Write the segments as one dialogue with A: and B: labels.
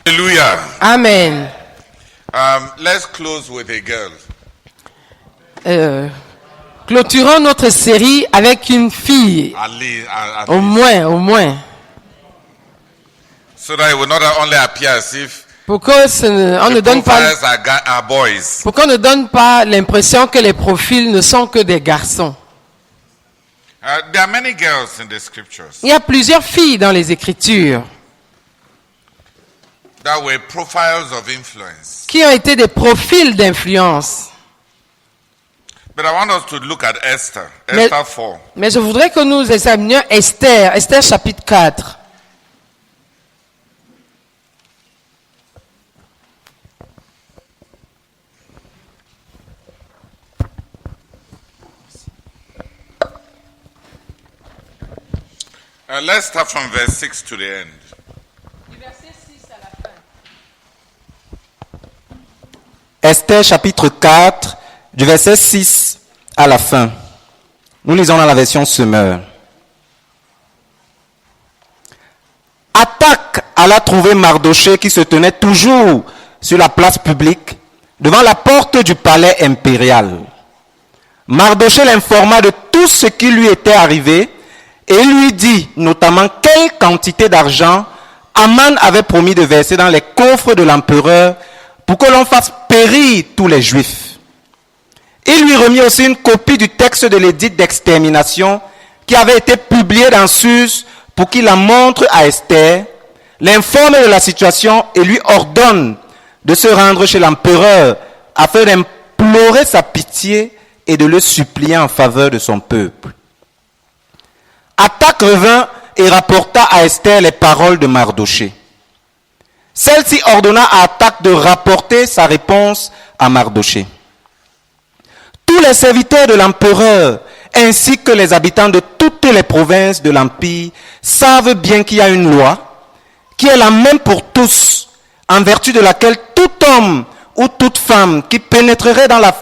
A: Hallelujah.
B: Amen.
A: Let's close with a girl.
B: Clôturons notre série avec une fille.
A: At least.
B: Au moins.
A: So that it will not only appear as if
B: Pour qu'on ne donne pas,
A: profiles are boys.
B: pour qu'on ne donne pas l'impression que les profils ne sont que des garçons.
A: There are many girls in the scriptures
B: Il y a plusieurs filles dans les Écritures
A: that were profiles of influence.
B: qui ont été des profils d'influence.
A: But I want us to look at Esther.
B: Mais-
A: Esther 4.
B: Mais je voudrais que nous examinions Esther chapitre 4.
A: Let's start from verse 6 to the end.
C: Esther chapitre 4, du verset 6 à la fin. Nous lisons dans la version Semeur. Attaque alla trouver Mardochée qui se tenait toujours sur la place publique devant la porte du palais impérial. Mardochée l'informa de tout ce qui lui était arrivé et lui dit notamment quelle quantité d'argent Aman avait promis de verser dans les coffres de l'empereur pour que l'on fasse périr tous les Juifs. Il lui remit aussi une copie du texte de l'édit d'extermination qui avait été publié dans Suse pour qu'il la montre à Esther, l'informe de la situation et lui ordonne de se rendre chez l'empereur afin d'implorer sa pitié et de le supplier en faveur de son peuple. Attaque revint et rapporta à Esther les paroles de Mardochée. Celle-ci ordonna à Attaque de rapporter sa réponse à Mardochée. Tous les serviteurs de l'empereur, ainsi que les habitants de toutes les provinces de l'Empire, savent bien qu'il y a une loi, qui est la même pour tous, en vertu de laquelle tout homme ou toute femme qui pénétrerait dans la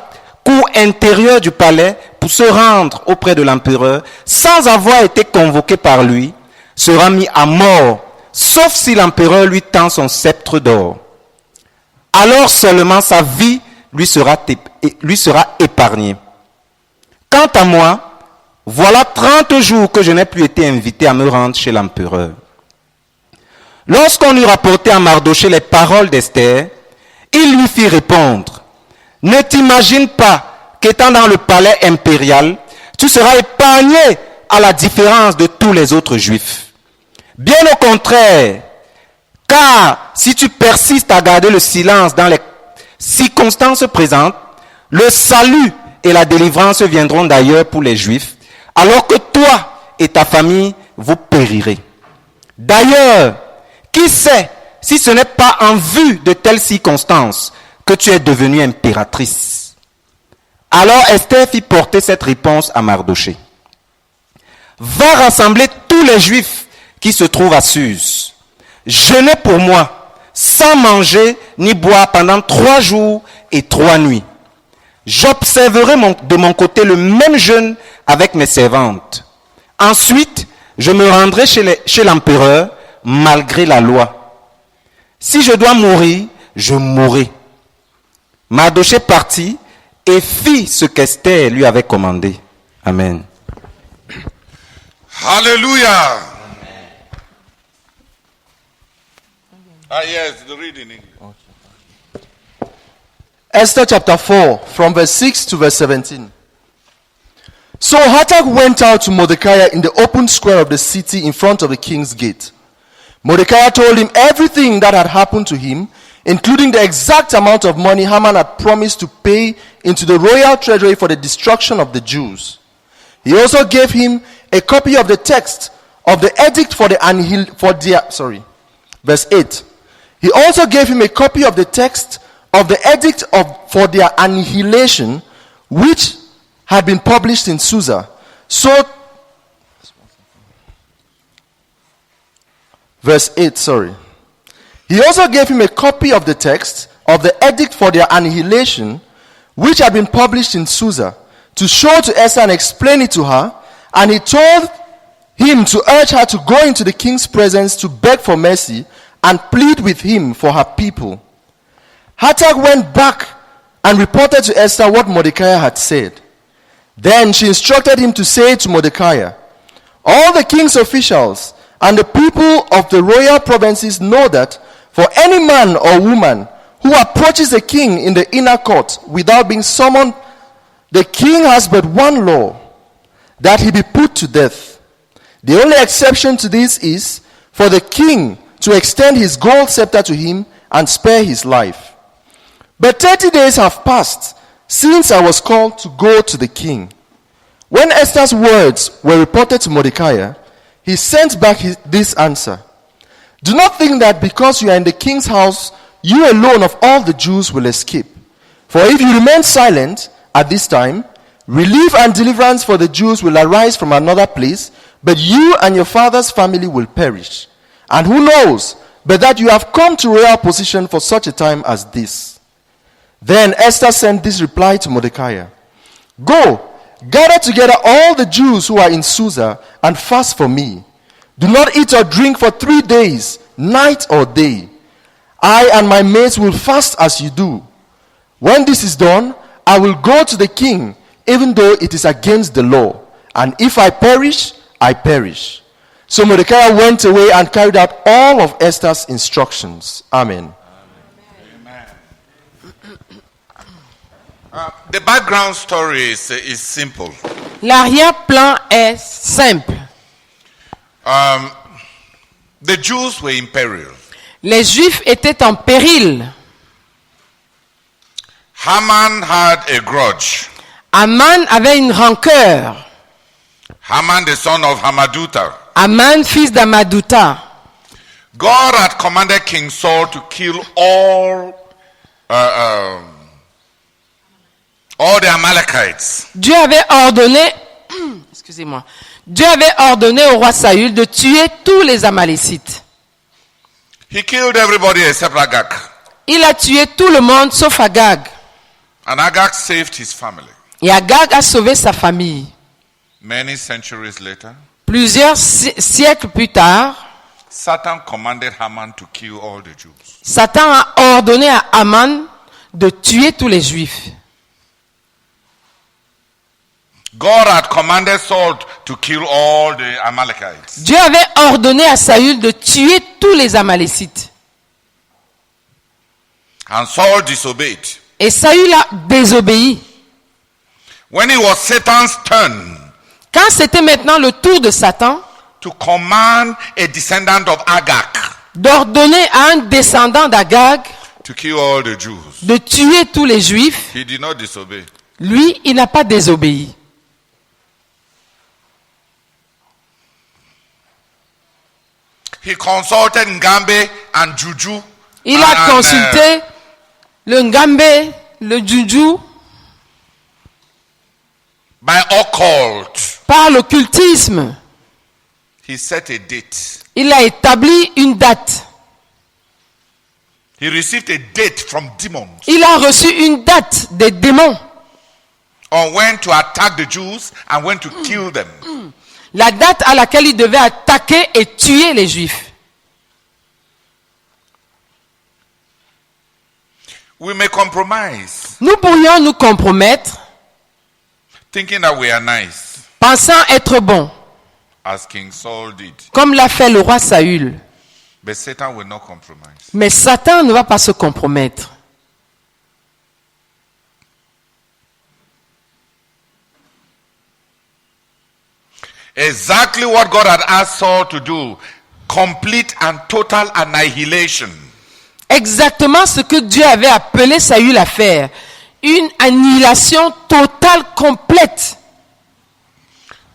C: cour intérieure du palais pour se rendre auprès de l'empereur, sans avoir été convoqué par lui, sera mis à mort, sauf si l'empereur lui tend son sceptre d'or. Alors seulement sa vie lui sera épargnée. Quant à moi, voilà 30 jours que je n'ai plus été invité à me rendre chez l'empereur. Lorsqu'on eut rapporté à Mardochée les paroles d'Esther, il lui fit répondre, « Ne t'imagine pas qu'étant dans le palais impérial, tu seras épargné à la différence de tous les autres Juifs. Bien au contraire, car si tu persistes à garder le silence dans les circonstances présentes, le salut et la délivrance viendront d'ailleurs pour les Juifs, alors que toi et ta famille, vous périrez. D'ailleurs, qui sait si ce n'est pas en vue de telles circonstances que tu es devenue impératrice. » Alors Esther fit porter cette réponse à Mardochée. « Va rassembler tous les Juifs qui se trouvent à Suse. Jeûnez pour moi, sans manger ni boire pendant 3 jours et 3 nuits. J'observerai de mon côté le même jeûne avec mes servantes. Ensuite, je me rendrai chez l'empereur malgré la loi. Si je dois mourir, je mourrai. » Mardochée partit et fit ce qu'Esther lui avait commandé. Amen.
A: Hallelujah. Yes, the reading.
D: Esther chapter 4, from verse 6 to verse 17. So Hatak went out to Mordecai in the open square of the city in front of the king's gate. Mordecai told him everything that had happened to him, including the exact amount of money Haman had promised to pay into the royal treasury for the destruction of the Jews. He also gave him a copy of the text of the edict Verse 8. He also gave him a copy of the text of the edict for their annihilation, which had been published in Susa. Verse 8, He also gave him a copy of the text of the edict for their annihilation, which had been published in Susa, to show to Esther and explain it to her. And he told him to urge her to go into the king's presence to beg for mercy and plead with him for her people. Hathach went back and reported to Esther what Mordecai had said. Then she instructed him to say to Mordecai, all the king's officials and the people of the royal provinces know that for any man or woman who approaches the king in the inner court without being summoned, the king has but one law, that he be put to death. The only exception to this is for the king to extend his gold scepter to him and spare his life. But 30 days have passed since I was called to go to the king. When Esther's words were reported to Mordecai, he sent back this answer. Do not think that because you are in the king's house, you alone of all the Jews will escape. For if you remain silent at this time, relief and deliverance for the Jews will arise from another place, but you and your father's family will perish. And who knows but that you have come to royal position for such a time as this? Then Esther sent this reply to Mordecai. Go, gather together all the Jews who are in Susa and fast for me. Do not eat or drink for 3 days, night or day. I and my mates will fast as you do. When this is done, I will go to the king, even though it is against the law. And if I perish, I perish. So Mordecai went away and carried out all of Esther's instructions. Amen.
A: The background story is simple.
B: L'arrière-plan est simple.
A: The Jews were in peril.
B: Les Juifs étaient en péril.
A: Haman had a grudge.
B: Aman avait une rancœur.
A: Haman, the son of Hamaduta.
B: Aman, fils d'Amaduta.
A: God had commanded King Saul to kill all the Amalekites.
B: Dieu avait ordonné, excusez-moi, Dieu avait ordonné au roi Saül de tuer tous les Amalécites.
A: He killed everybody except Agag.
B: Il a tué tout le monde sauf Agag.
A: And Agag saved his family.
B: Et Agag a sauvé sa famille.
A: Many centuries later,
B: Plusieurs siècles plus tard,
A: Satan commanded Haman to kill all the Jews.
B: Satan a ordonné à Aman de tuer tous les Juifs.
A: God had commanded Saul to kill all the Amalekites.
B: Dieu avait ordonné à Saül de tuer tous les Amalécites.
A: And Saul disobeyed.
B: Et Saül a désobéi.
A: When it was Satan's turn
B: Quand c'était maintenant le tour de Satan
A: to command a descendant of Agag
B: d'ordonner à un descendant d'Agag
A: to kill all the Jews,
B: de tuer tous les Juifs,
A: he did not disobey.
B: lui, il n'a pas désobéi.
A: He consulted Ngambe and Juju.
B: Il a consulté le Ngambe, le Juju,
A: By occult.
B: par l'occultisme.
A: He set a date.
B: Il a établi une date.
A: He received a date from demons
B: Il a reçu une date des démons.
A: on when to attack the Jews and when to kill them.
B: La date à laquelle il devait attaquer et tuer les Juifs.
A: We may compromise,
B: Nous pourrions nous compromettre,
A: thinking that we are nice,
B: pensant être bons,
A: as King Saul did.
B: comme l'a fait le roi Saül.
A: But Satan will not compromise.
B: Mais Satan ne va pas se compromettre.
A: Exactly what God had asked Saul to do, complete and total annihilation.
B: Exactement ce que Dieu avait appelé Saül à faire. Une annihilation totale, complète.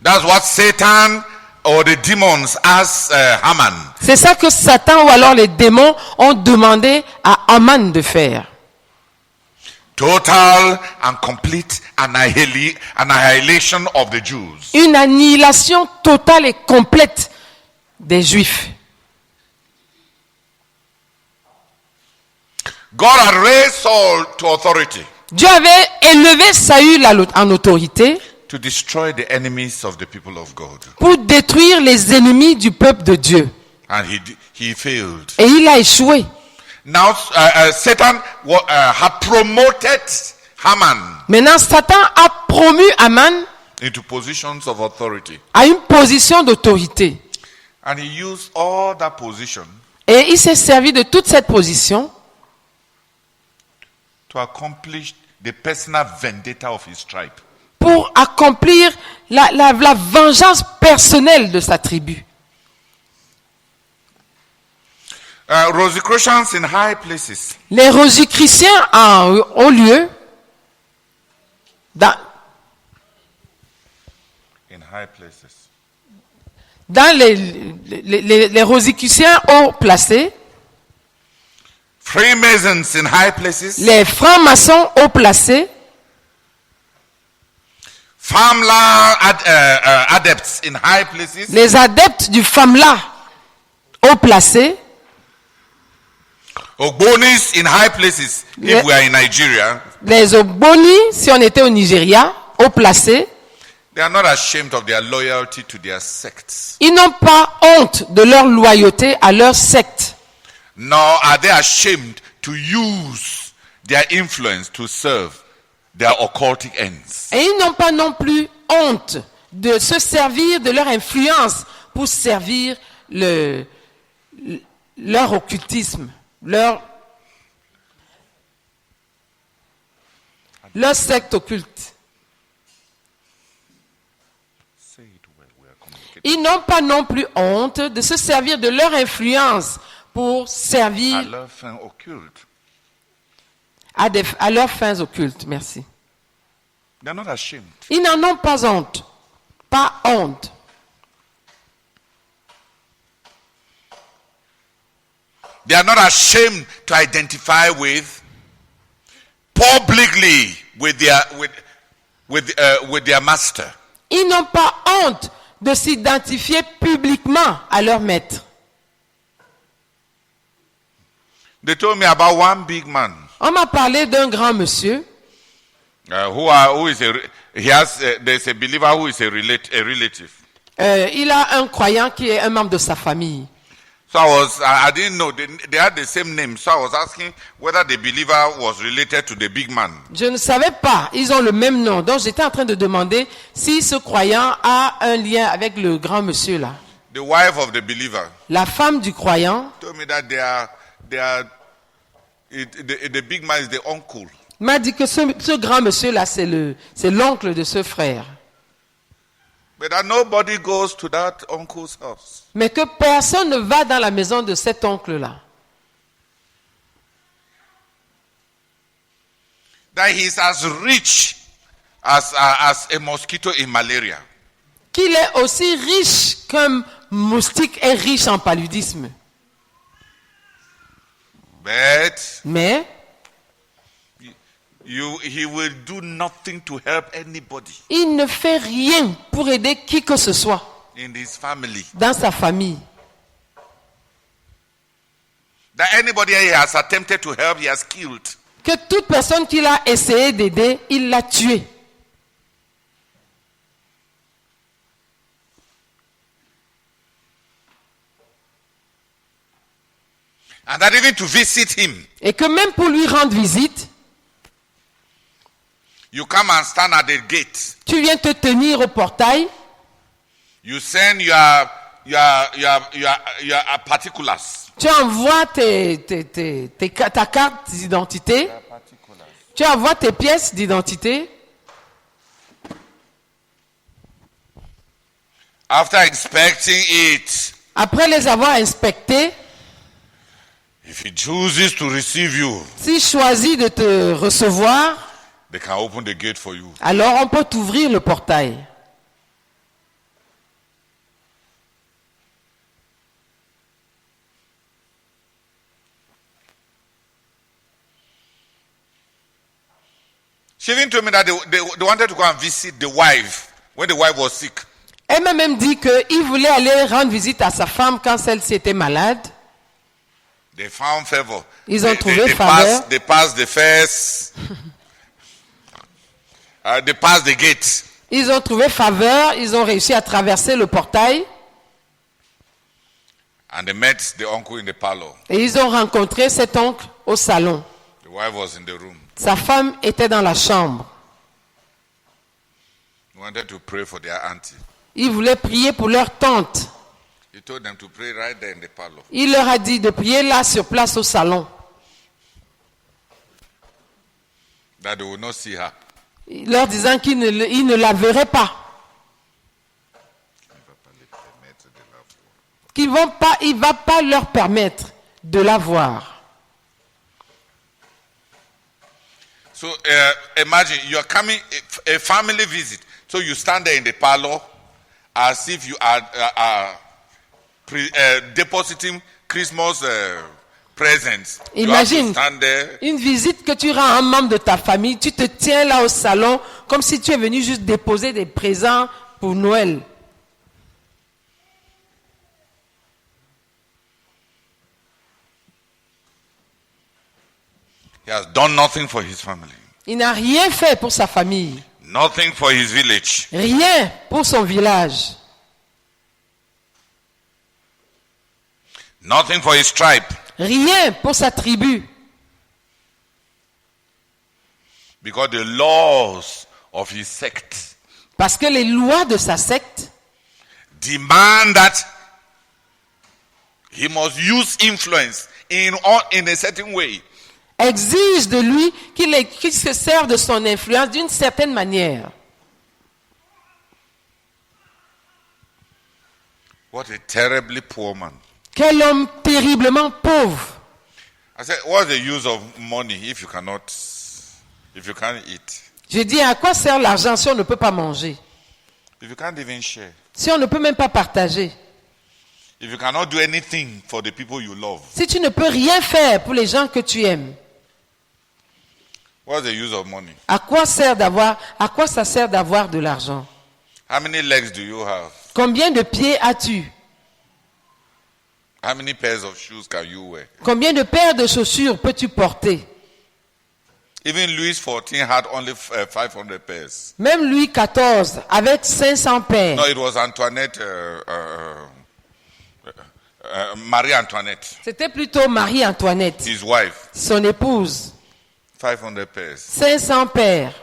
A: That's what Satan or the demons asked Haman.
B: C'est ça que Satan ou alors les démons ont demandé à Aman de faire.
A: Total and complete annihilation of the Jews.
B: Une annihilation totale et complète des Juifs.
A: God had raised Saul to authority
B: Dieu avait élevé Saül en autorité
A: to destroy the enemies of the people of God.
B: pour détruire les ennemis du peuple de Dieu.
A: And he failed.
B: Et il a échoué.
A: Now Satan had promoted Haman
B: Maintenant, Satan a promu Aman
A: into positions of authority.
B: à une position d'autorité.
A: And he used all that position
B: Et il s'est servi de toute cette position
A: to accomplish the personal vendetta of his tribe.
B: pour accomplir la vengeance personnelle de sa tribu.
A: Rosicrucians in high places.
B: Les Rosicruciens en haut lieu,
A: In high places.
B: dans les Rosicruciens haut placés,
A: Freemasons in high places.
B: les francs-maçons haut placés,
A: Farmland adepts in high places.
B: les adeptes du FAMLA haut placés,
A: Ogbonis in high places. If we are in Nigeria,
B: les Ogboni, si on était au Nigeria, haut placés,
A: they are not ashamed of their loyalty to their sects.
B: ils n'ont pas honte de leur loyauté à leur secte.
A: Nor are they ashamed to use their influence to serve their occultic ends.
B: Et ils n'ont pas non plus honte de se servir de leur influence pour servir leur occultisme, leur secte occulte. Ils n'ont pas non plus honte de se servir de leur influence pour
A: À
B: servir
A: leur fin occulte.
B: à leurs fins occultes. Merci.
A: They are not ashamed.
B: Ils n'en ont pas honte. Pas honte.
A: They are not ashamed to identify with publicly with their master.
B: Ils n'ont pas honte de s'identifier publiquement à leur maître.
A: They told me about one big man
B: On m'a parlé d'un grand monsieur.
A: there's a believer who is a relative.
B: Il a un croyant qui est un membre de sa famille.
A: So I didn't know they had the same name. So I was asking whether the believer was related to the big man.
B: Je ne savais pas, ils ont le même nom. Donc j'étais en train de demander si ce croyant a un lien avec le grand monsieur là.
A: The wife of the believer
B: La femme du croyant
A: told me that the big man is the uncle.
B: m'a dit que ce grand monsieur là c'est l'oncle de ce frère.
A: But that nobody goes to that uncle's house.
B: Mais que personne ne va dans la maison de cet oncle là.
A: That he's as rich as a mosquito in malaria.
B: Qu'il est aussi riche qu'un moustique est riche en paludisme.
A: But
B: Mais
A: he will do nothing to help anybody
B: il ne fait rien pour aider qui que ce soit
A: in his family.
B: dans sa famille.
A: That anybody he has attempted to help, he has killed.
B: Que toute personne qu'il a essayé d'aider, il l'a tué.
A: And that even to visit him,
B: Et que même pour lui rendre visite,
A: you come and stand at the gate.
B: tu viens te tenir au portail,
A: You send your particulars.
B: tu envoies ta carte d'identité, tu envoies tes pièces d'identité.
A: After inspecting it,
B: Après les avoir inspectés,
A: if he chooses to receive you,
B: s'il choisit de te recevoir,
A: they can open the gate for you.
B: alors on peut t'ouvrir le portail.
A: She even told me that they wanted to go and visit the wife when the wife was sick.
B: Elle m'a même dit qu'il voulait aller rendre visite à sa femme quand celle-ci était malade.
A: They found favor.
B: Ils ont trouvé faveur.
A: They passed the first. They passed the gate.
B: Ils ont trouvé faveur, ils ont réussi à traverser le portail.
A: And they met the uncle in the parlor.
B: Et ils ont rencontré cet oncle au salon.
A: The wife was in the room.
B: Sa femme était dans la chambre.
A: He wanted to pray for their auntie.
B: Ils voulaient prier pour leur tante.
A: He told them to pray right there in the parlor.
B: Il leur a dit de prier là sur place au salon.
A: That they would not see her.
B: Leur disant qu'ils ils ne la verraient pas. Il ne va pas leur permettre de la voir.
A: So imagine you're coming a family visit. So you stand there in the parlor as if you are depositing Christmas presents.
B: Imagine
A: You have to stand there.
B: une visite que tu rends à un membre de ta famille. Tu te tiens là au salon comme si tu es venu juste déposer des présents pour Noël.
A: He has done nothing for his family.
B: Il n'a rien fait pour sa famille.
A: Nothing for his village.
B: Rien pour son village.
A: Nothing for his tribe.
B: Rien pour sa tribu.
A: Because the laws of his sect
B: Parce que les lois de sa secte
A: demand that he must use influence in a certain way.
B: exigent de lui qu'il se serve de son influence d'une certaine manière.
A: What a terribly poor man.
B: Quel homme terriblement pauvre.
A: I said, what's the use of money if you can't eat?
B: Je dis, à quoi sert l'argent si on ne peut pas manger?
A: If you can't even share?
B: Si on ne peut même pas partager?
A: If you cannot do anything for the people you love?
B: Si tu ne peux rien faire pour les gens que tu aimes?
A: What's the use of money?
B: À quoi ça sert d'avoir de l'argent?
A: How many legs do you have?
B: Combien de pieds as-tu?
A: How many pairs of shoes can you wear?
B: Combien de paires de chaussures peux-tu porter?
A: Even Louis XIV had only 500 pairs.
B: Même Louis XIV, avec 500 paires.
A: No, it was Antoinette, Marie Antoinette,
B: C'était plutôt Marie-Antoinette,
A: his wife.
B: son épouse.
A: 500 pairs
B: 500 paires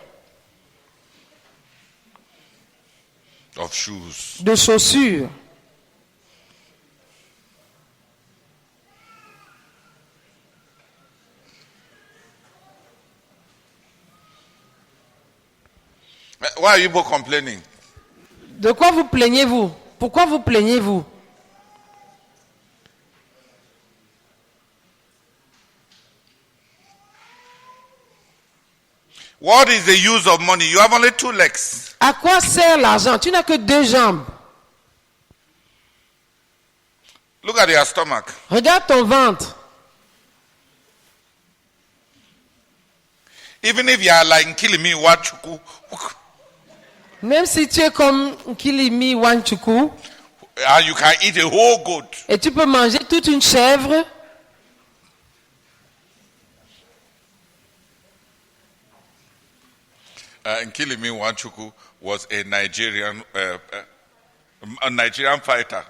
A: of shoes.
B: de chaussures.
A: Why are you both complaining?
B: De quoi vous plaignez-vous? Pourquoi vous plaignez-vous?
A: What is the use of money? You have only 2 legs.
B: À quoi sert l'argent? Tu n'as que 2 jambes.
A: Look at your stomach.
B: Regarde ton ventre.
A: Even if you are like killing me, Wachuku,
B: Même si tu es comme Kilimi Wanchuku,
A: you can eat a whole goat.
B: et tu peux manger toute une chèvre,
A: Nkilimi Wanchuku was a Nigerian fighter.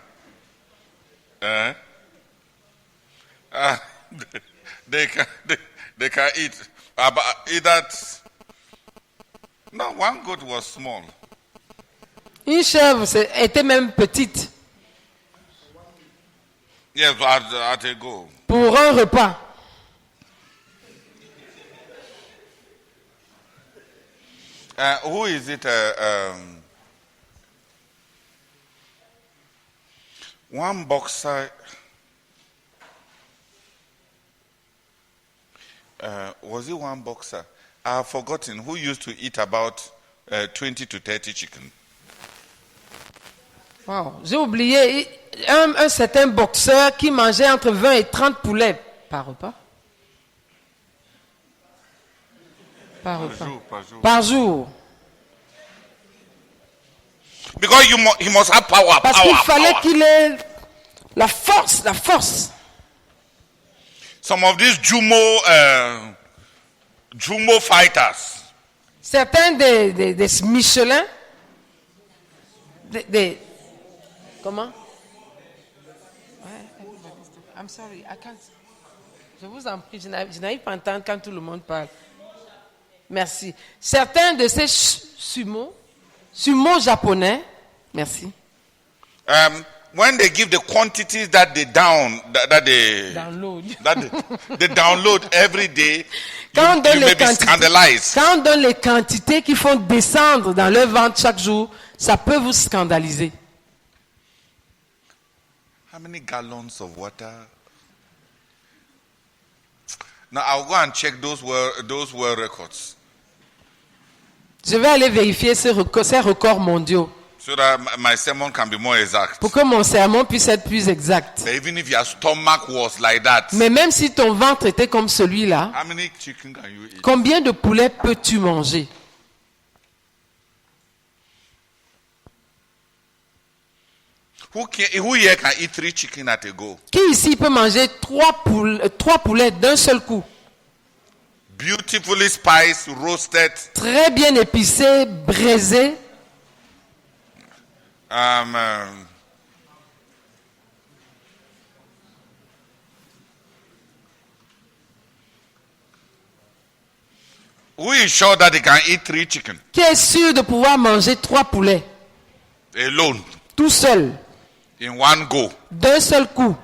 A: They can eat. Eat that. No, one goat was small.
B: une chèvre était même petite
A: Yes, at a go.
B: pour un repas.
A: Who is it? One boxer. Was it one boxer? I've forgotten who used to eat about 20 to 30 chicken.
B: Wow, j'ai oublié un certain boxeur qui mangeait entre 20 et 30 poulets par repas. Par repas.
A: Par jour.
B: Par jour.
A: Because he must have power.
B: Parce qu'il fallait
A: Power.
B: qu'il ait la force, la force.
A: Some of these Jumo fighters,
B: Certains des Michelin, comment? Ouais. I'm sorry, I can't. Je vous en prie, je n'arrive pas à entendre quand tout le monde parle. Merci. Certains de ces sumo japonais, merci.
A: When they give the quantities that they
B: Download.
A: they download every day,
B: Quand on donne
A: you
B: les
A: may be
B: quantités,
A: scandalized.
B: quand on donne les quantités qui font descendre dans leur ventre chaque jour, ça peut vous scandaliser.
A: How many gallons of water? Now I'll go and check those world records
B: Je vais aller vérifier ces records mondiaux
A: so that my sermon can be more exact.
B: pour que mon sermon puisse être plus exact.
A: But even if your stomach was like that,
B: Mais même si ton ventre était comme celui-là,
A: how many chicken can you eat?
B: combien de poulets peux-tu manger?
A: Who here can eat 3 chicken at a go?
B: Qui ici peut manger trois poulets d'un seul coup?
A: Beautifully spiced, roasted.
B: Très bien épicés, braisés.
A: Who is sure that they can eat 3 chicken
B: Qui est sûr de pouvoir manger 3 poulets
A: alone
B: tout seul,
A: in one go?
B: d'un seul coup?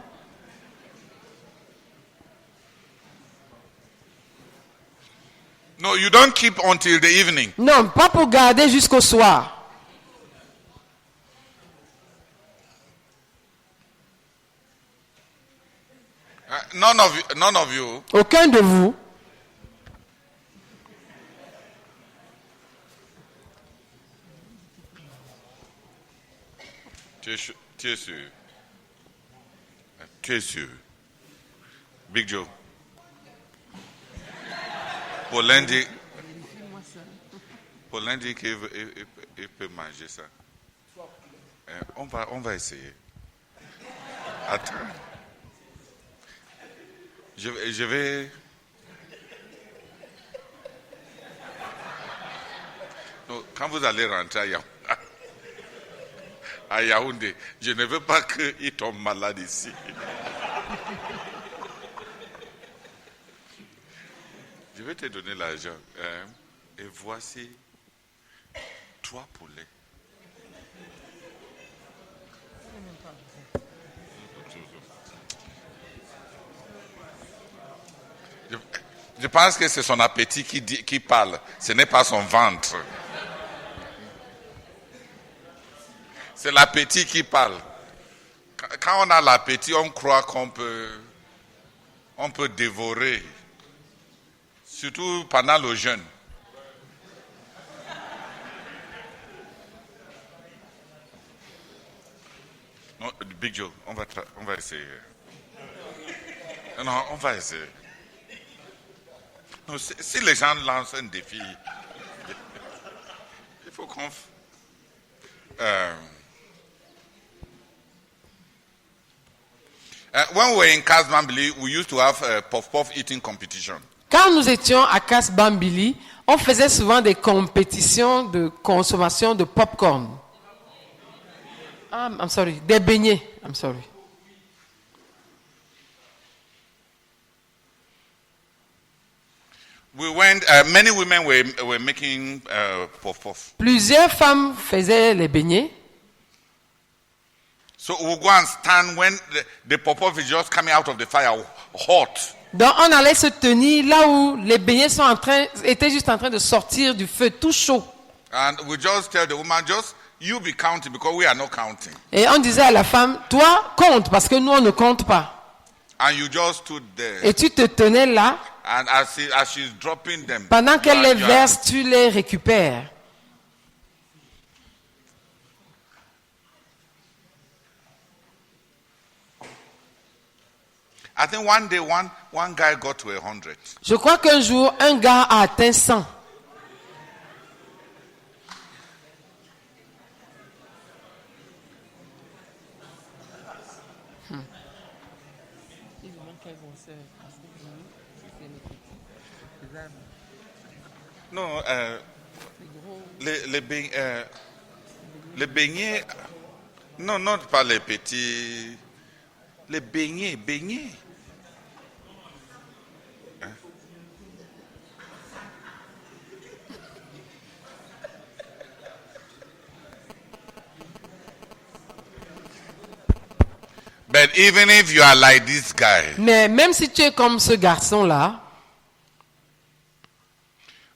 A: No, you don't keep until the evening.
B: Non, pas pour garder jusqu'au soir.
A: None of you.
B: Aucun de vous.
A: Tu es sûr. Tu es sûr. Big Joe. Pour lundi qu'il peut manger ça. On va essayer. Attends. Je vais... Non, quand vous allez rentrer à Yaoundé, je ne veux pas qu'il tombe malade ici. Je vais te donner l'argent. Et voici 3 poulets. Je pense que c'est son appétit qui parle. Ce n'est pas son ventre. C'est l'appétit qui parle. Quand on a l'appétit, on croit qu'on peut dévorer. Surtout pendant le jeûne. Non, Big Joe, on va essayer. Non, on va essayer. Non, si les gens lancent un défi, il faut qu'on... when we were in Kasbambili, we used to have a puff-puff eating competition.
B: Quand nous étions à Kasbambili, on faisait souvent des compétitions de consommation de popcorn. I'm sorry, des beignets. I'm sorry.
A: We went. Many women were making puff-puff.
B: Plusieurs femmes faisaient les beignets.
A: So we go and stand when the puff-puff is just coming out of the fire, hot.
B: Donc on allait se tenir là où les beignets étaient juste en train de sortir du feu, tout chaud.
A: And we just tell the woman, you be counting because we are not counting.
B: Et on disait à la femme, toi compte parce que nous on ne compte pas.
A: And you just stood there.
B: Et tu te tenais là.
A: And as she's dropping them.
B: Pendant qu'elle les verse, tu les récupères.
A: I think one day one guy got to 100.
B: Je crois qu'un jour, un gars a atteint 100.
A: Non, les beignets, non, pas les petits. Les beignets. Hein? But even if you are like this guy,
B: Mais même si tu es comme ce garçon-là,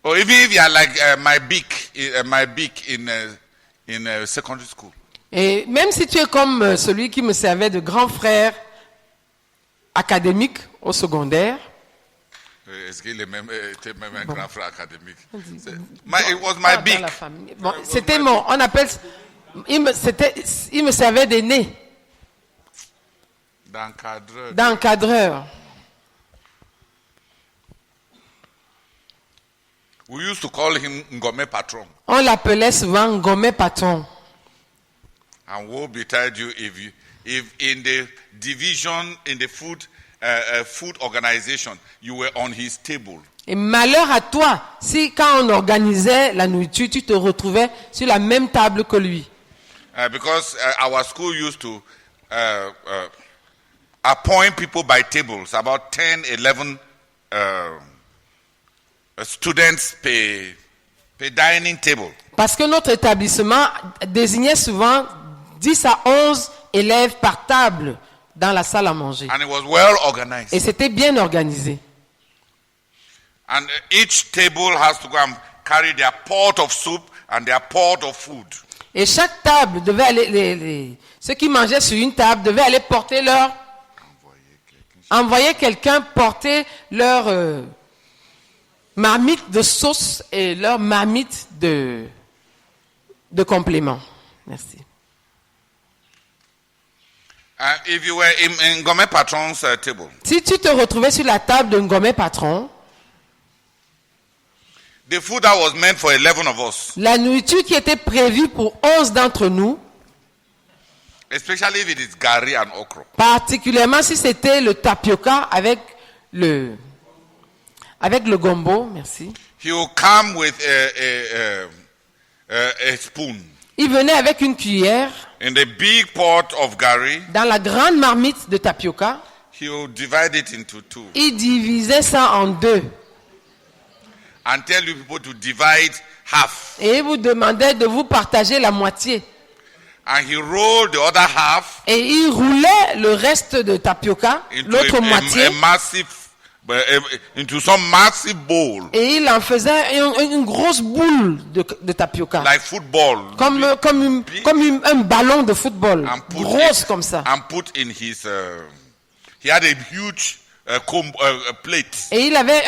A: or even if you are like my beak in secondary school,
B: et même si tu es comme celui qui me servait de grand frère académique au secondaire,
A: est-ce qu'il est même un
B: Bon.
A: grand frère académique? It
B: pas
A: was my
B: dans
A: beak.
B: la famille. Bon, c'était mon, on appelle, il me servait de nez,
A: D'encadreur.
B: d'encadreur.
A: We used to call him Ngome Patron.
B: On l'appelait souvent Ngomé Patron.
A: And woe betide you if in the division in the food organization you were on his table.
B: Et malheur à toi, si quand on organisait la nourriture, tu te retrouvais sur la même table que lui.
A: Because our school used to appoint people by tables, about 10, 11 students per dining table.
B: Parce que notre établissement désignait souvent 10 à 11 élèves par table dans la salle à manger.
A: And it was well organized.
B: Et c'était bien organisé.
A: And each table has to go and carry their pot of soup and their pot of food.
B: Et chaque table devait aller, ceux qui mangeaient sur une table devaient aller porter envoyer quelqu'un porter leur marmite de sauce et leur marmite de compléments. Merci.
A: If you were in Ngome Patron's table,
B: Si tu te retrouvais sur la table de Ngomé Patron,
A: the food that was meant for 11 of us,
B: la nourriture qui était prévue pour 11 d'entre nous,
A: especially if it is gari and okra,
B: particulièrement si c'était le tapioca avec le gombo, merci.
A: he will come with a spoon.
B: Il venait avec une cuillère
A: In the big pot of gari,
B: dans la grande marmite de tapioca.
A: he will divide it into two
B: Il divisait ça en deux
A: and tell you people to divide half.
B: et il vous demandait de vous partager la moitié.
A: And he rolled the other half
B: Et il roulait le reste de tapioca,
A: into
B: l'autre moitié,
A: into some massive bowl,
B: et il en faisait une grosse boule de tapioca.
A: like football,
B: Comme un ballon de football,
A: and
B: grosse comme ça.
A: And put in his. He had a huge plate.
B: Et il avait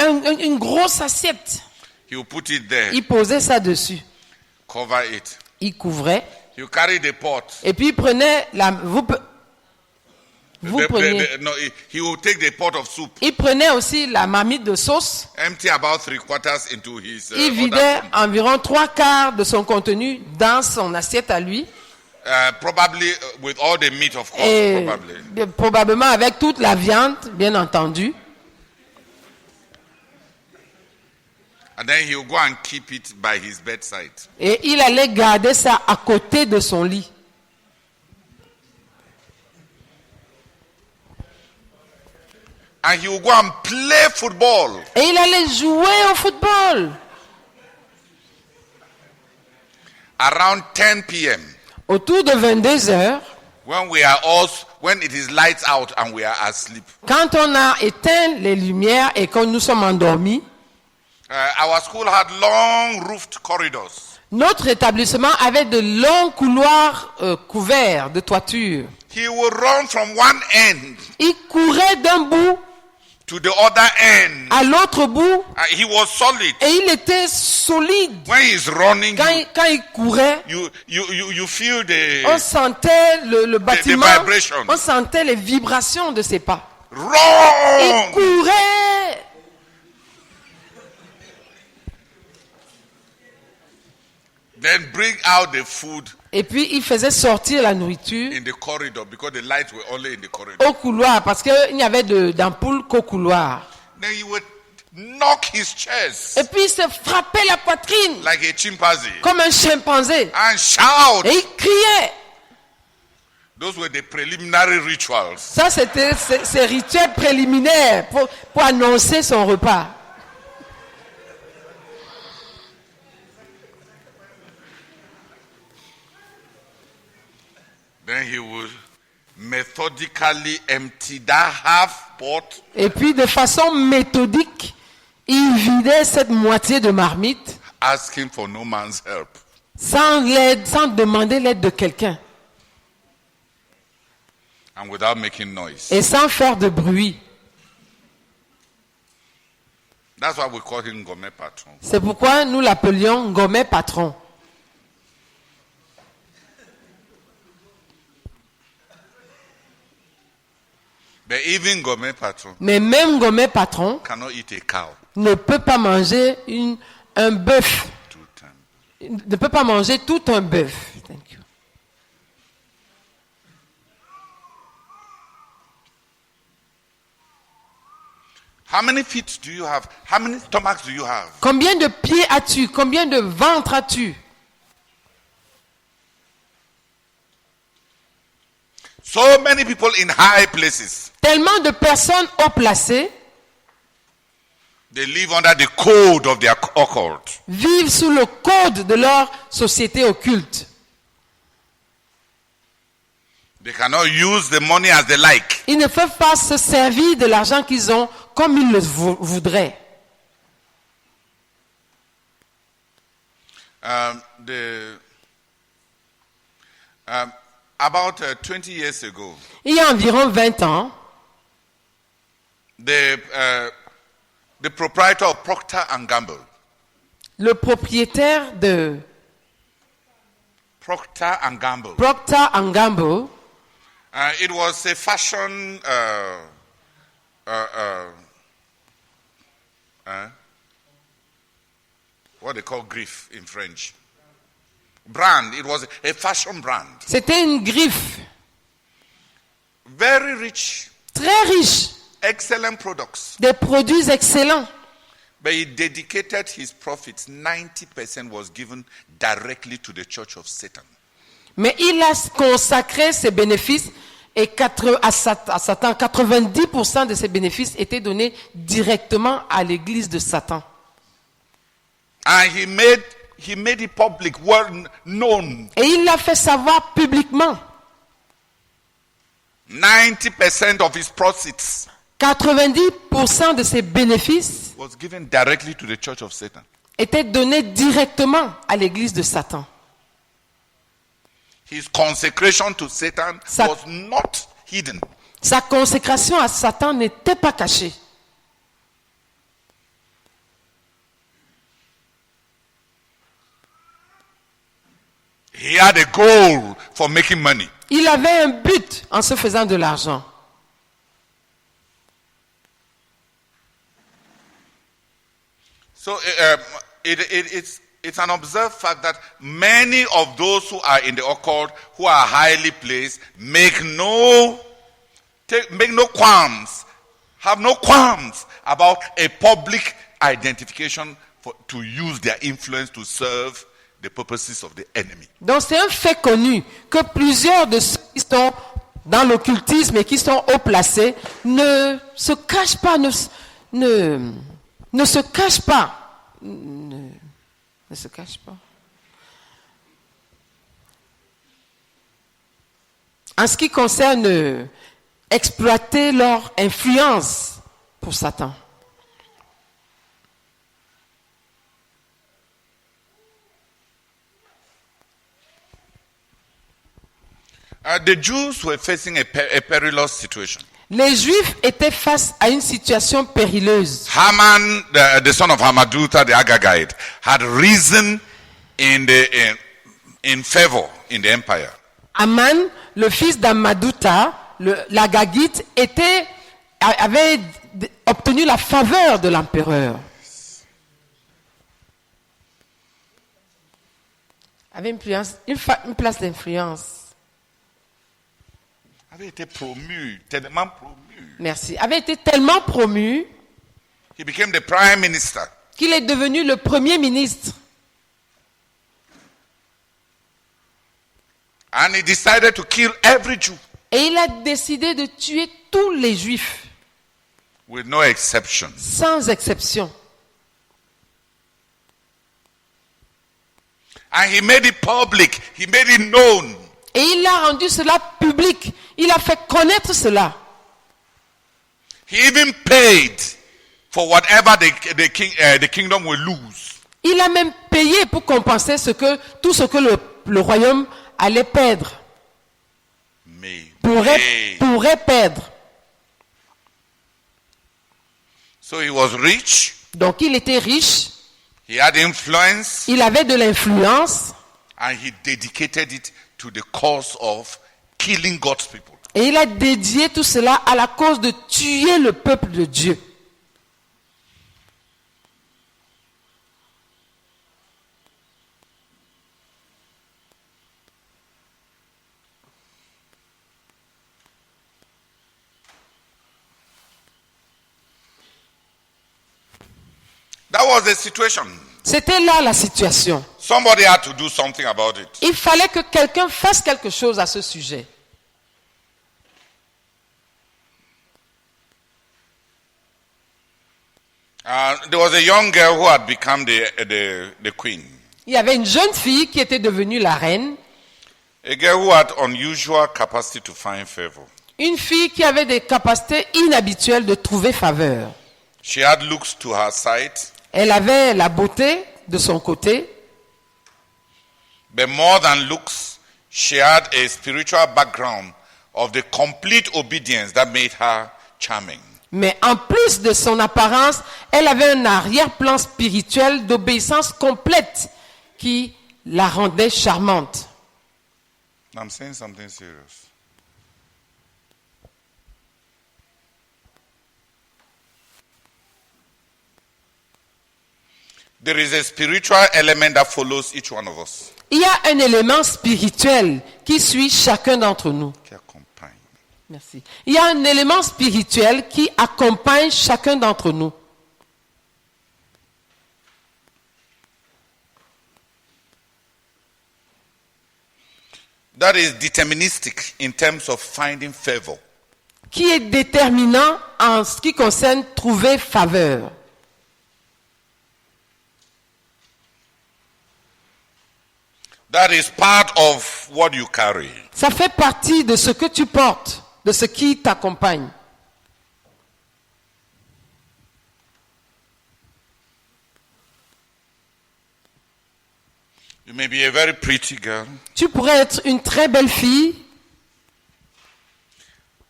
B: une grosse assiette.
A: He will put it there,
B: Il posait ça dessus.
A: cover it.
B: Il couvrait.
A: He will carry the pot.
B: Et puis il prenait
A: He will take the pot of soup,
B: il prenait aussi la marmite de sauce.
A: empty about 3/4 into his.
B: Il vidait environ 3/4 de son contenu dans son assiette à lui.
A: Probably with all the meat, of course.
B: Et
A: Probably.
B: probablement avec toute la viande, bien entendu.
A: And then he will go and keep it by his bedside.
B: Et il allait garder ça à côté de son lit.
A: And he will go and play football.
B: Et il allait jouer au football.
A: Around 10 p.m.
B: Autour de 22 heures,
A: when it is lights out and we are asleep.
B: quand on a éteint les lumières et que nous sommes endormis,
A: Our school had long roofed corridors.
B: notre établissement avait de longs couloirs couverts de toiture.
A: He would run from one end
B: Il courait d'un bout
A: to the other end.
B: à l'autre bout
A: He was solid.
B: et il était solide.
A: When he's running,
B: Quand il courait,
A: you feel the
B: on sentait le bâtiment,
A: vibration.
B: on sentait les vibrations de ses pas. Il
A: run.
B: courait.
A: Then bring out the food
B: Et puis il faisait sortir la nourriture
A: in the corridor because the lights were only in the corridor.
B: au couloir parce qu'il n'y avait d'ampoule qu'au couloir.
A: Then he would knock his chest
B: Et puis il se frappait la poitrine
A: like a chimpanzee
B: comme un chimpanzé.
A: and shout,
B: Et il criait.
A: Those were the preliminary rituals.
B: Ça, c'était ces rituels préliminaires pour annoncer son repas.
A: Then he would methodically empty that half pot
B: Et puis, de façon méthodique, il vidait cette moitié de marmite
A: asking for no man's help.
B: sans demander l'aide de quelqu'un
A: And without making noise.
B: et sans faire de bruit.
A: That's why we call him Gourmet Patron.
B: C'est pourquoi nous l'appelions Gourmet Patron.
A: But even Gourmet Patron
B: Mais même Gourmet Patron
A: cannot eat a cow
B: ne peut pas manger un bœuf.
A: 2 times.
B: Il ne peut pas manger tout un bœuf. Thank you.
A: How many feet do you have? How many stomachs do you have?
B: Combien de pieds as-tu? Combien de ventre as-tu?
A: So many people in high places.
B: Tellement de personnes haut placées
A: They live under the code of their occult.
B: vivent sous le code de leur société occulte.
A: They cannot use the money as they like.
B: Ils ne peuvent pas se servir de l'argent qu'ils ont comme ils le voudraient.
A: About 20 years ago,
B: Il y a environ 20 ans,
A: the proprietor of Procter and Gamble,
B: le propriétaire de
A: Procter and Gamble,
B: Procter & Gamble,
A: it was a fashion what they call Griff in French. Brand. It was a fashion brand.
B: c'était une griffe
A: Very rich,
B: très riche,
A: excellent products.
B: des produits excellents.
A: But he dedicated his profits, 90% was given directly to the church of Satan.
B: Mais il a consacré ses bénéfices et à Satan, 90% de ses bénéfices étaient donnés directement à l'église de Satan.
A: And he made it public, well known.
B: Et il l'a fait savoir publiquement.
A: 90% of his profits
B: 90% de ses bénéfices
A: was given directly to the church of Satan.
B: étaient donnés directement à l'église de Satan.
A: His consecration to Satan
B: Sa-
A: was not hidden.
B: Sa consécration à Satan n'était pas cachée.
A: He had a goal for making money.
B: Il avait un but en se faisant de l'argent.
A: So it's an observed fact that many of those who are in the occult, who are highly placed, make no qualms, have no qualms about a public identification to use their influence to serve the purposes of the enemy.
B: Donc c'est un fait connu que plusieurs de ceux qui sont dans l'occultisme et qui sont haut placés ne se cachent pas, ne se cachent pas. Ne se cachent pas. En ce qui concerne exploiter leur influence pour Satan.
A: The Jews were facing a perilous situation.
B: Les Juifs étaient face à une situation périleuse.
A: Haman, the son of Hamadatha, the Agagite, had risen in favor in the empire.
B: Aman, le fils d'Amaduta, l'Agagite, avait obtenu la faveur de l'empereur. Avait une place d'influence.
A: Avait été promu, tellement promu.
B: Merci. Avait été tellement promu
A: He became the prime minister.
B: qu'il est devenu le premier ministre.
A: And he decided to kill every Jew
B: Et il a décidé de tuer tous les Juifs,
A: with no exception.
B: sans exception.
A: And he made it public. He made it known.
B: Et il a rendu cela public. Il a fait connaître cela.
A: He even paid for whatever the kingdom will lose.
B: Il a même payé pour compenser tout ce que le royaume allait perdre, pourrait perdre.
A: So he was rich.
B: Donc il était riche,
A: He had influence.
B: il avait de l'influence
A: And he dedicated it to the cause of killing God's people.
B: et il a dédié tout cela à la cause de tuer le peuple de Dieu.
A: That was the situation.
B: C'était là la situation.
A: Somebody had to do something about it.
B: Il fallait que quelqu'un fasse quelque chose à ce sujet.
A: There was a young girl who had become the queen.
B: Il y avait une jeune fille qui était devenue la reine,
A: A girl who had unusual capacity to find favor.
B: une fille qui avait des capacités inhabituelles de trouver faveur.
A: She had looks to her side,
B: Elle avait la beauté de son côté,
A: but more than looks, she had a spiritual background of the complete obedience that made her charming.
B: mais en plus de son apparence, elle avait un arrière-plan spirituel d'obéissance complète qui la rendait charmante.
A: I'm saying something serious. There is a spiritual element that follows each one of us.
B: Il y a un élément spirituel qui suit chacun d'entre nous.
A: Qui accompagne.
B: Merci. Il y a un élément spirituel qui accompagne chacun d'entre nous.
A: That is deterministic in terms of finding favor.
B: Qui est déterminant en ce qui concerne trouver faveur.
A: That is part of what you carry.
B: Ça fait partie de ce que tu portes, de ce qui t'accompagne.
A: You may be a very pretty girl
B: Tu pourrais être une très belle fille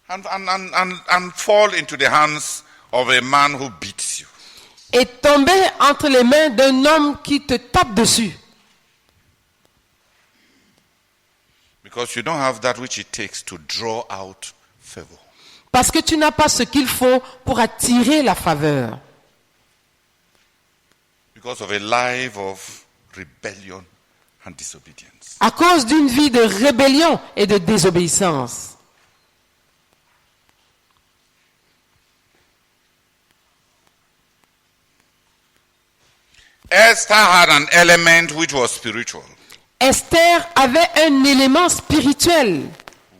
A: and fall into the hands of a man who beats you.
B: et tomber entre les mains d'un homme qui te tape dessus.
A: Because you don't have that which it takes to draw out favor.
B: Parce que tu n'as pas ce qu'il faut pour attirer la faveur.
A: Because of a life of rebellion and disobedience.
B: À cause d'une vie de rébellion et de désobéissance.
A: Esther had an element which was spiritual.
B: Esther avait un élément spirituel.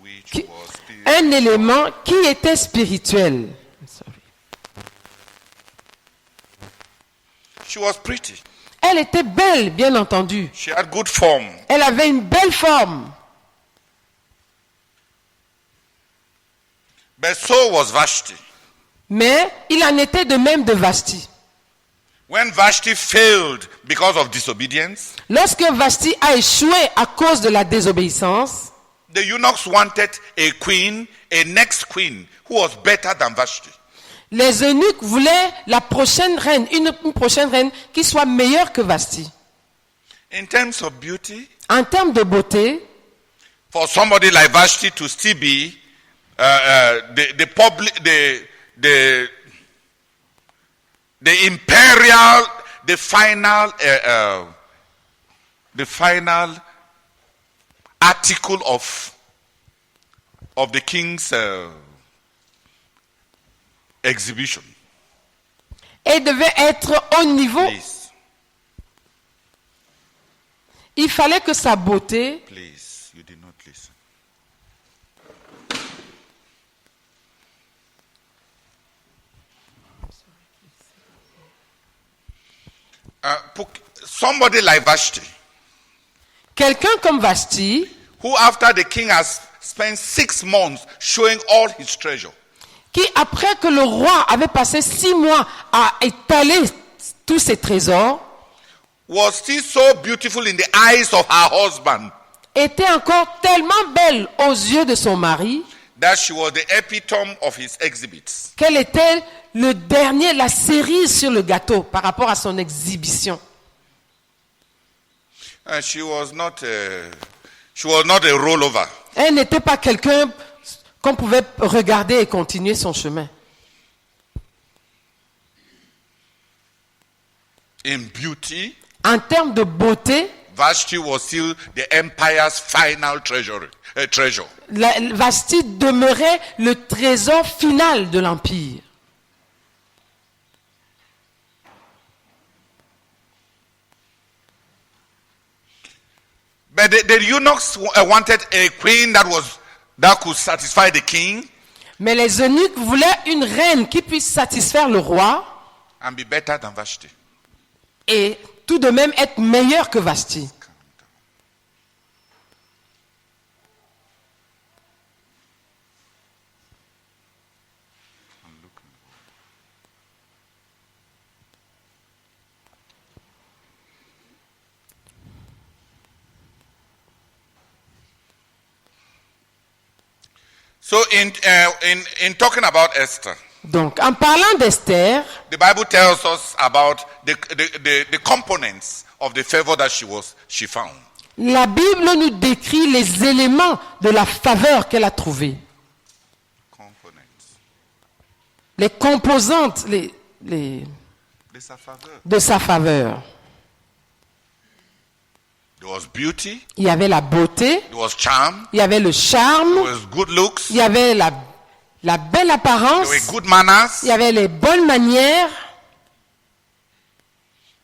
A: Which was spiritual.
B: Un élément qui était spirituel.
A: She was pretty.
B: Elle était belle, bien entendu.
A: She had good form.
B: Elle avait une belle forme.
A: But so was Vashti.
B: Mais il en était de même de Vashti.
A: When Vashti failed because of disobedience,
B: Lorsque Vashti a échoué à cause de la désobéissance,
A: the eunuchs wanted a queen, a next queen, who was better than Vashti.
B: les eunuques voulaient la prochaine reine, une prochaine reine qui soit meilleure que Vashti.
A: In terms of beauty,
B: En termes de beauté,
A: for somebody like Vashti to still be the imperial, the final article of the king's exhibition.
B: elle devait être au niveau.
A: Please,
B: Il fallait que sa beauté
A: please. You did not listen. Somebody like Vashti,
B: Quelqu'un comme Vashti,
A: who after the king has spent 6 months showing all his treasure,
B: qui après que le roi avait passé 6 mois à étaler tous ses trésors,
A: was still so beautiful in the eyes of her husband
B: était encore tellement belle aux yeux de son mari
A: that she was the epitome of his exhibits.
B: qu'elle était le dernier, la cerise sur le gâteau par rapport à son exhibition.
A: She was not a rollover.
B: Elle n'était pas quelqu'un qu'on pouvait regarder et continuer son chemin.
A: In beauty,
B: En termes de beauté,
A: Vashti was still the empire's final treasure.
B: Vashti demeurait le trésor final de l'empire.
A: But the eunuchs wanted a queen that could satisfy the king
B: Mais les eunuques voulaient une reine qui puisse satisfaire le roi
A: and be better than Vashti.
B: et tout de même être meilleure que Vashti.
A: So in talking about Esther,
B: Donc, en parlant d'Esther,
A: the Bible tells us about the components of the favor that she found.
B: la Bible nous décrit les éléments de la faveur qu'elle a trouvée.
A: Components.
B: Les composantes
A: De sa faveur.
B: de sa faveur.
A: There was beauty,
B: Il y avait la beauté,
A: there was charm,
B: il y avait le charme,
A: there was good looks,
B: il y avait la belle apparence,
A: there were good manners.
B: il y avait les bonnes manières.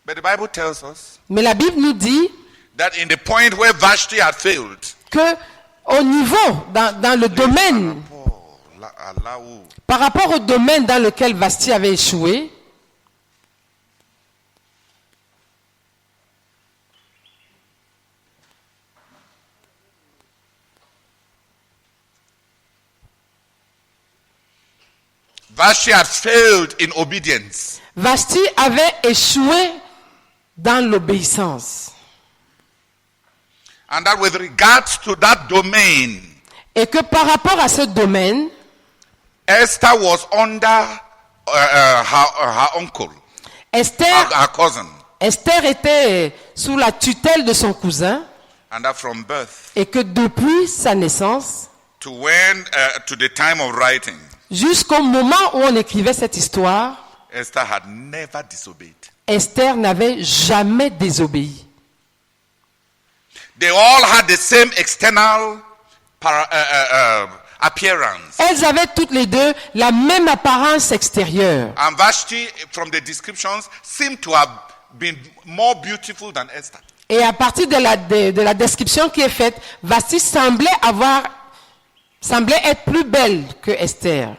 A: But the Bible tells us
B: Mais la Bible nous dit
A: that in the point where Vashti had failed,
B: que au niveau, dans le domaine, par rapport au domaine dans lequel Vashti avait échoué,
A: Vashti had failed in obedience.
B: Vashti avait échoué dans l'obéissance.
A: And that with regards to that domain,
B: Et que par rapport à ce domaine,
A: Esther was under her uncle,
B: Esther
A: cousin.
B: Esther était sous la tutelle de son cousin
A: And that from birth
B: et que depuis sa naissance
A: to the time of writing,
B: jusqu'au moment où on écrivait cette histoire,
A: Esther had never disobeyed.
B: Esther n'avait jamais désobéi.
A: They all had the same external appearance.
B: Elles avaient toutes les deux la même apparence extérieure.
A: And Vashti, from the descriptions, seemed to have been more beautiful than Esther.
B: Et à partir de la description qui est faite, Vashti semblait être plus belle que Esther.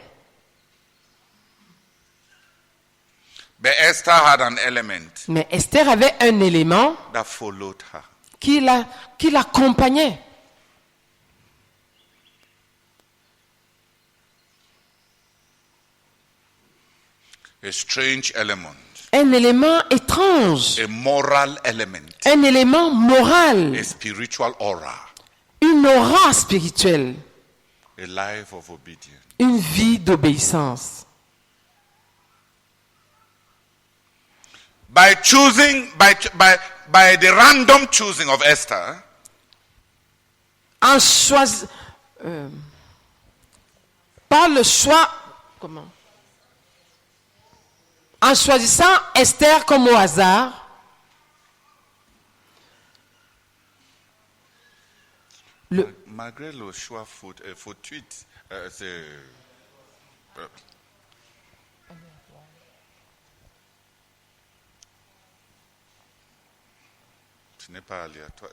A: But Esther had an element
B: Mais Esther avait un élément
A: that followed her.
B: qui l'accompagnait.
A: A strange element,
B: Un élément étrange,
A: a moral element,
B: un élément moral,
A: a spiritual aura,
B: une aura spirituelle,
A: a life of obedience.
B: une vie d'obéissance.
A: By the random choosing of Esther,
B: Par le choix, en choisissant Esther comme au hasard,
A: malgré le choix fortuit, ce n'est pas aléatoire.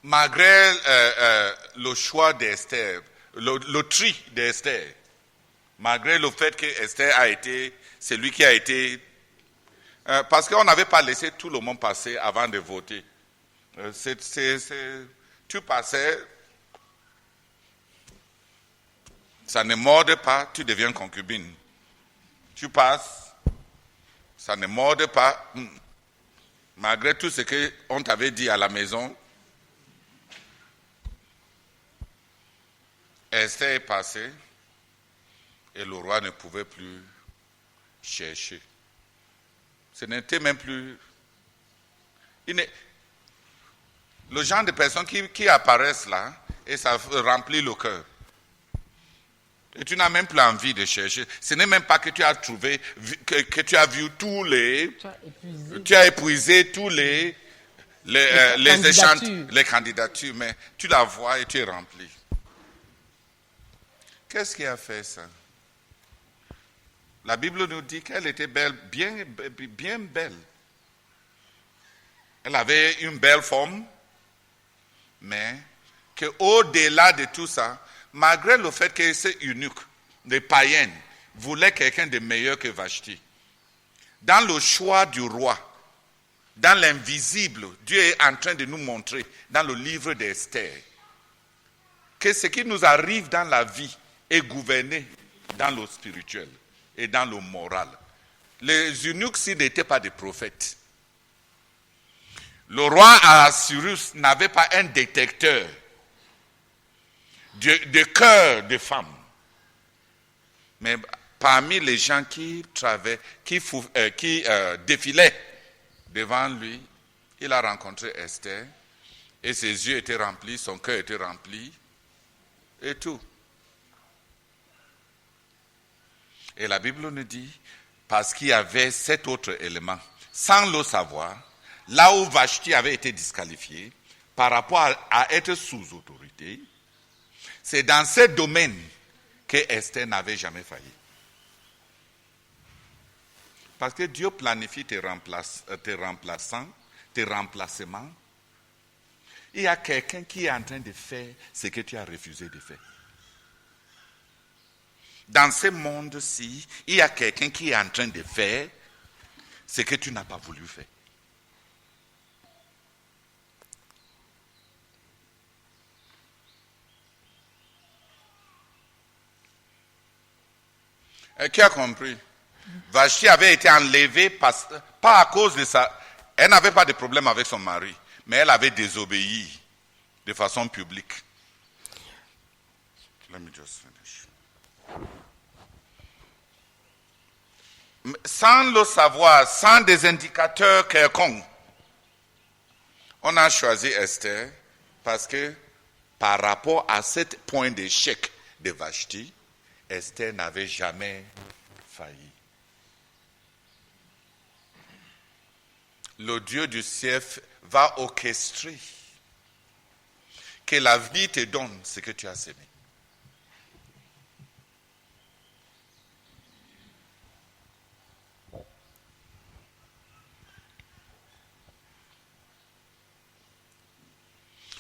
A: malgré le choix d'Esther, le tri d'Esther, malgré le fait que Esther a été celui qui a été... parce qu'on n'avait pas laissé tout le monde passer avant de voter. Tu passais, ça ne morde pas, tu deviens concubine. Tu passes, ça ne morde pas, malgré tout ce qu'on t'avait dit à la maison. Esther est passée et le roi ne pouvait plus chercher. Ce n'était même plus... Le genre de personnes qui apparaissent là, et ça remplit le cœur. Et tu n'as même plus envie de chercher. Ce n'est même pas que tu as trouvé, que tu as vu tous les... Tu as épuisé tous les candidatures, mais tu la vois et tu es rempli. Qu'est-ce qui a fait ça? La Bible nous dit qu'elle était belle, bien belle. Elle avait une belle forme, mais qu'au-delà de tout ça, malgré le fait que c'est unique, les païennes voulaient quelqu'un de meilleur que Vashti. Dans le choix du roi, dans l'invisible, Dieu est en train de nous montrer dans le livre d'Esther que ce qui nous arrive dans la vie est gouverné dans le spirituel et dans le moral. Les eunuques, s'ils n'étaient pas des prophètes, le roi Assuérus n'avait pas un détecteur de cœur de femme. Mais parmi les gens qui défilaient devant lui, il a rencontré Esther et ses yeux étaient remplis, son cœur était rempli et tout. Et la Bible nous dit, parce qu'il y avait cet autre élément, sans le savoir, là où Vashti avait été disqualifiée par rapport à être sous autorité, c'est dans ce domaine que Esther n'avait jamais failli. Parce que Dieu planifie tes remplacements. Il y a quelqu'un qui est en train de faire ce que tu as refusé de faire. Dans ce monde-ci, il y a quelqu'un qui est en train de faire ce que tu n'as pas voulu faire. Qui a compris? Vashti avait été enlevée pas à cause de ça. Elle n'avait pas de problème avec son mari, mais elle avait désobéi de façon publique. Let me just finish. Sans le savoir, sans des indicateurs quelconques, on a choisi Esther parce que par rapport à ce point d'échec de Vashti, Esther n'avait jamais failli. Le Dieu du ciel va orchestrer que la vie te donne ce que tu as semé.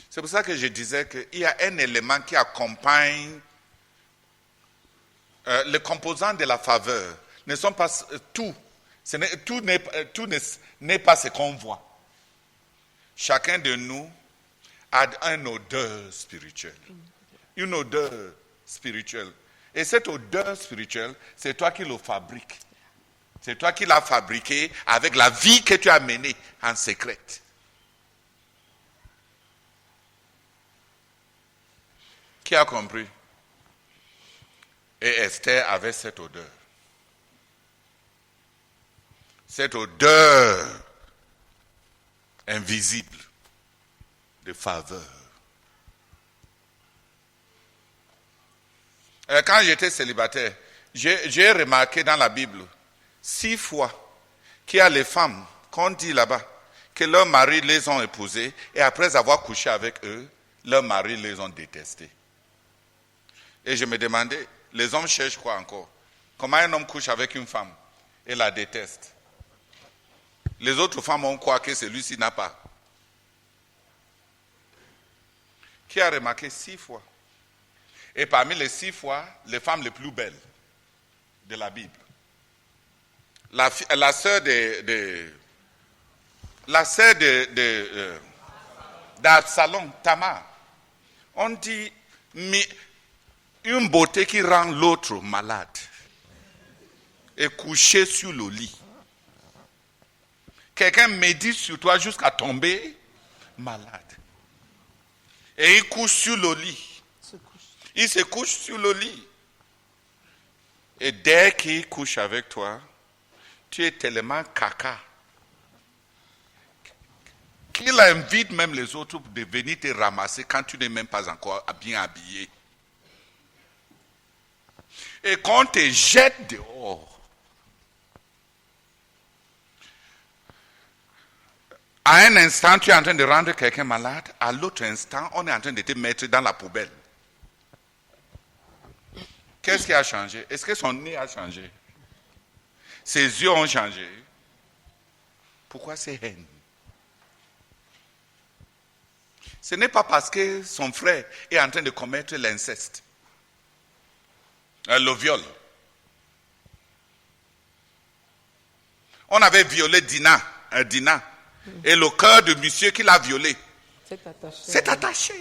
A: C'est pour ça que je disais qu'il y a un élément qui accompagne les composants de la faveur. Ne sont pas tout. Tout n'est pas ce qu'on voit. Chacun de nous a une odeur spirituelle. Une odeur spirituelle. Et cette odeur spirituelle, c'est toi qui le fabriques. C'est toi qui l'as fabriqué avec la vie que tu as menée en secret. Qui a compris? Et Esther avait cette odeur. Cette odeur invisible de faveur. Quand j'étais célibataire, j'ai remarqué dans la Bible 6 fois qu'il y a les femmes, qu'on dit là-bas, que leurs maris les ont épousées et après avoir couché avec eux, leurs maris les ont détestés. Et je me demandais, les hommes cherchent quoi encore? Comment un homme couche avec une femme et la déteste? Les autres femmes ont quoi que celui-ci n'a pas? Qui a remarqué 6 fois. Et parmi les 6 fois, les femmes les plus belles de la Bible. La sœur d'Absalom, Tamar. On dit une beauté qui rend l'autre malade. Et coucher sur le lit. Quelqu'un médite sur toi jusqu'à tomber malade. Et il couche sur le lit. Il se couche sur le lit. Et dès qu'il couche avec toi, tu es tellement caca qu'il invite même les autres de venir te ramasser quand tu n'es même pas encore bien habillé. Et qu'on te jette dehors. À un instant, tu es en train de rendre quelqu'un malade. À l'autre instant, on est en train de te mettre dans la poubelle. Qu'est-ce qui a changé? Est-ce que son nez a changé? Ses yeux ont changé? Pourquoi ces haines? Ce n'est pas parce que son frère est en train de commettre l'inceste, le viol. On avait violé Dina. Et le cœur de monsieur qui l'a violé s'est attaché.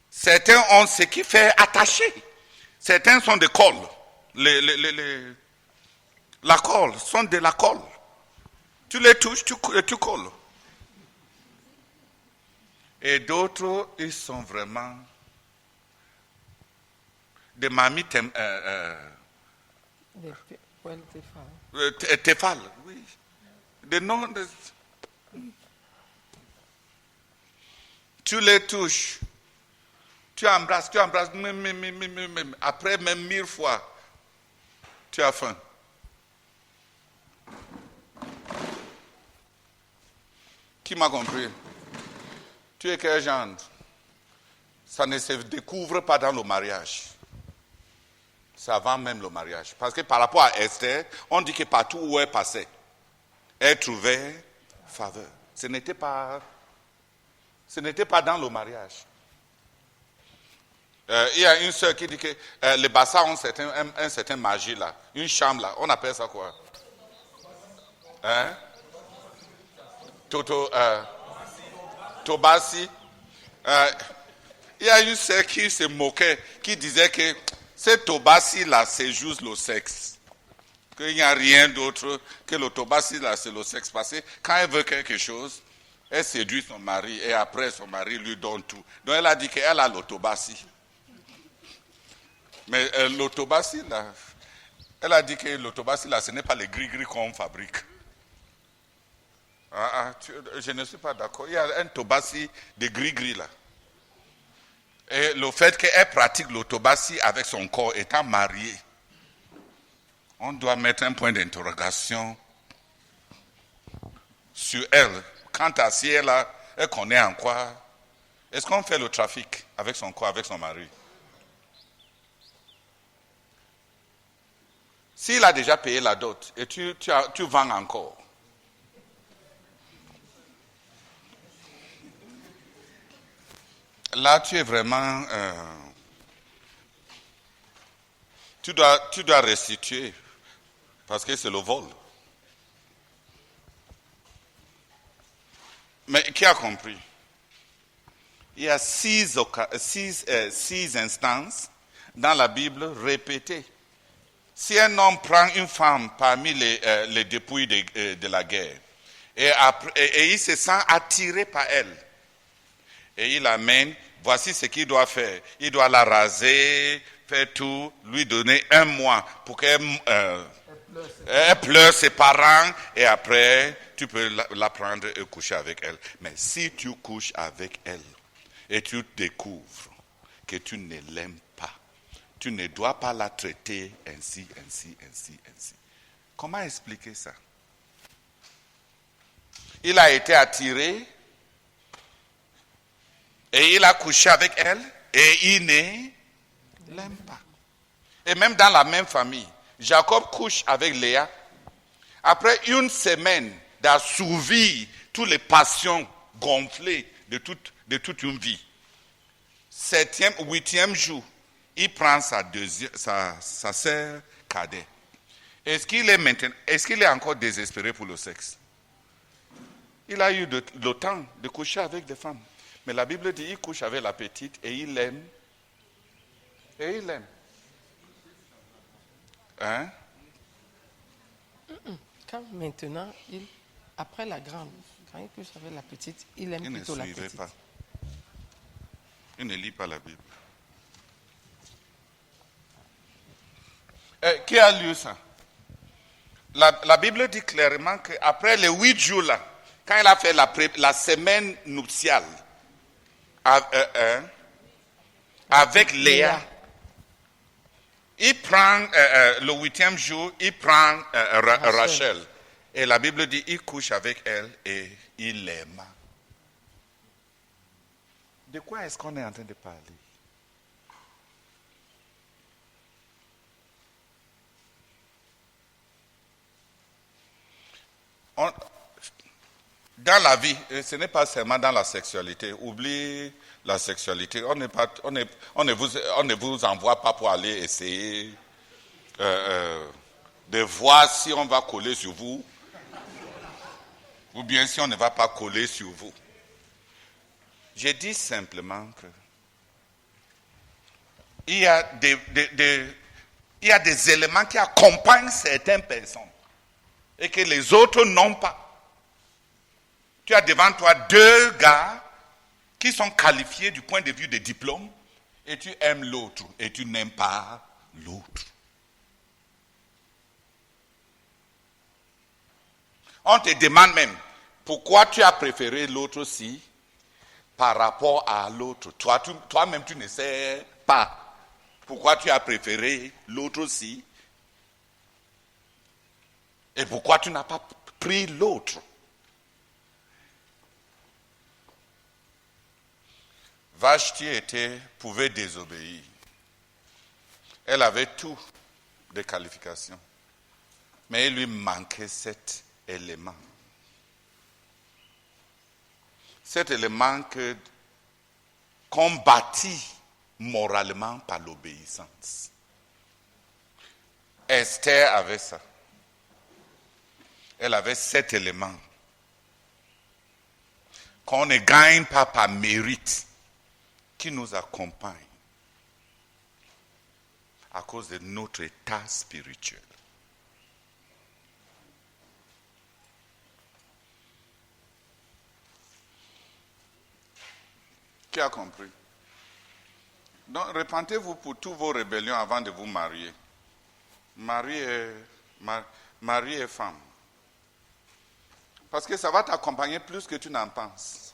A: Certains ont ce qui fait attacher. Certains sont de colle. La colle, sont de la colle. Tu les touches, tu colles. Et d'autres, ils sont vraiment des mamies Téphal, oui. Des noms de... Tu les touches. Tu embrasses. Après, même 1000 fois, tu as faim. Qui m'a compris? Tu es quel genre? Ça ne se découvre pas dans le mariage. C'est avant même le mariage. Parce que par rapport à Esther, on dit que partout où elle passait, elle trouvait faveur. Ce n'était pas dans le mariage. Il y a une sœur qui dit que les Bassas ont un certain magie là. Une chambre là. On appelle ça quoi? Hein? Tobassi. Il y a une sœur qui se moquait, qui disait que ce Tobassi là, c'est juste le sexe. Qu'il n'y a rien d'autre que le Tobassi là, c'est le sexe. Parce que quand elle veut quelque chose, elle séduit son mari et après son mari lui donne tout. Donc elle a dit qu'elle a le Tobassi. Mais le Tobassi là, elle a dit que le Tobassi là, ce n'est pas les gris-gris qu'on fabrique. Je ne suis pas d'accord. Il y a un Tobassi de gris-gris là. Et le fait qu'elle pratique le Tobassi avec son corps étant mariée, on doit mettre un point d'interrogation sur elle. Quant à si elle connaît en quoi, est-ce qu'on fait le trafic avec son corps, avec son mari? S'il a déjà payé la dot et tu vends encore, là, tu es vraiment... tu dois restituer, parce que c'est le vol. Mais qui a compris? Il y a 6 instances dans la Bible répétées. Si un homme prend une femme parmi les dépouilles de la guerre, et il se sent attiré par elle, et il l'amène, voici ce qu'il doit faire. Il doit la raser, faire tout, lui donner 1 mois pour qu'elle pleure ses parents, et après, tu peux la prendre et coucher avec elle. Mais si tu couches avec elle, et tu découvres que tu ne l'aimes pas, tu ne dois pas la traiter ainsi. Comment expliquer ça? Il a été attiré, et il a couché avec elle, et il ne l'aime pas. Et même dans la même famille, Jacob couche avec Léa. Après 1 semaine d'assouvir toutes les passions gonflées de toute une vie. 8e jour, il prend sa sœur cadette. Est-ce qu'il est encore désespéré pour le sexe? Il a eu le temps de coucher avec des femmes. Mais la Bible dit qu'il couche avec la petite et il l'aime. Et il l'aime. Hein?
B: Quand maintenant, après la grande, quand il couche avec la petite, il aime plutôt la petite.
A: Pas. Il ne lit pas la Bible. Qui a lu ça? La Bible dit clairement qu'après les 8 jours là, quand il a fait la semaine nuptiale avec Léa, il prend le 8e jour, il prend Rachel. Et la Bible dit il couche avec elle et il l'aime. De quoi est-ce qu'on est en train de parler? Dans la vie, ce n'est pas seulement dans la sexualité. Oublie la sexualité. On ne vous envoie pas pour aller essayer de voir si on va coller sur vous ou bien si on ne va pas coller sur vous. Je dis simplement que il y a des éléments qui accompagnent certaines personnes et que les autres n'ont pas. Tu as devant toi 2 gars qui sont qualifiés du point de vue des diplômes et tu aimes l'autre et tu n'aimes pas l'autre. On te demande même pourquoi tu as préféré l'autre-ci par rapport à l'autre. Toi-même, tu ne sais pas pourquoi tu as préféré l'autre-ci et pourquoi tu n'as pas pris l'autre. Vashti pouvait désobéir. Elle avait tout de qualifications. Mais il lui manquait cet élément. Cet élément qu'on bâtit moralement par l'obéissance. Esther avait ça. Elle avait cet élément qu'on ne gagne pas par mérite, qui nous accompagne à cause de notre état spirituel. Qui a compris? Donc, repentez-vous pour toutes vos rébellions avant de vous marier. Mari et femme. Parce que ça va t'accompagner plus que tu n'en penses.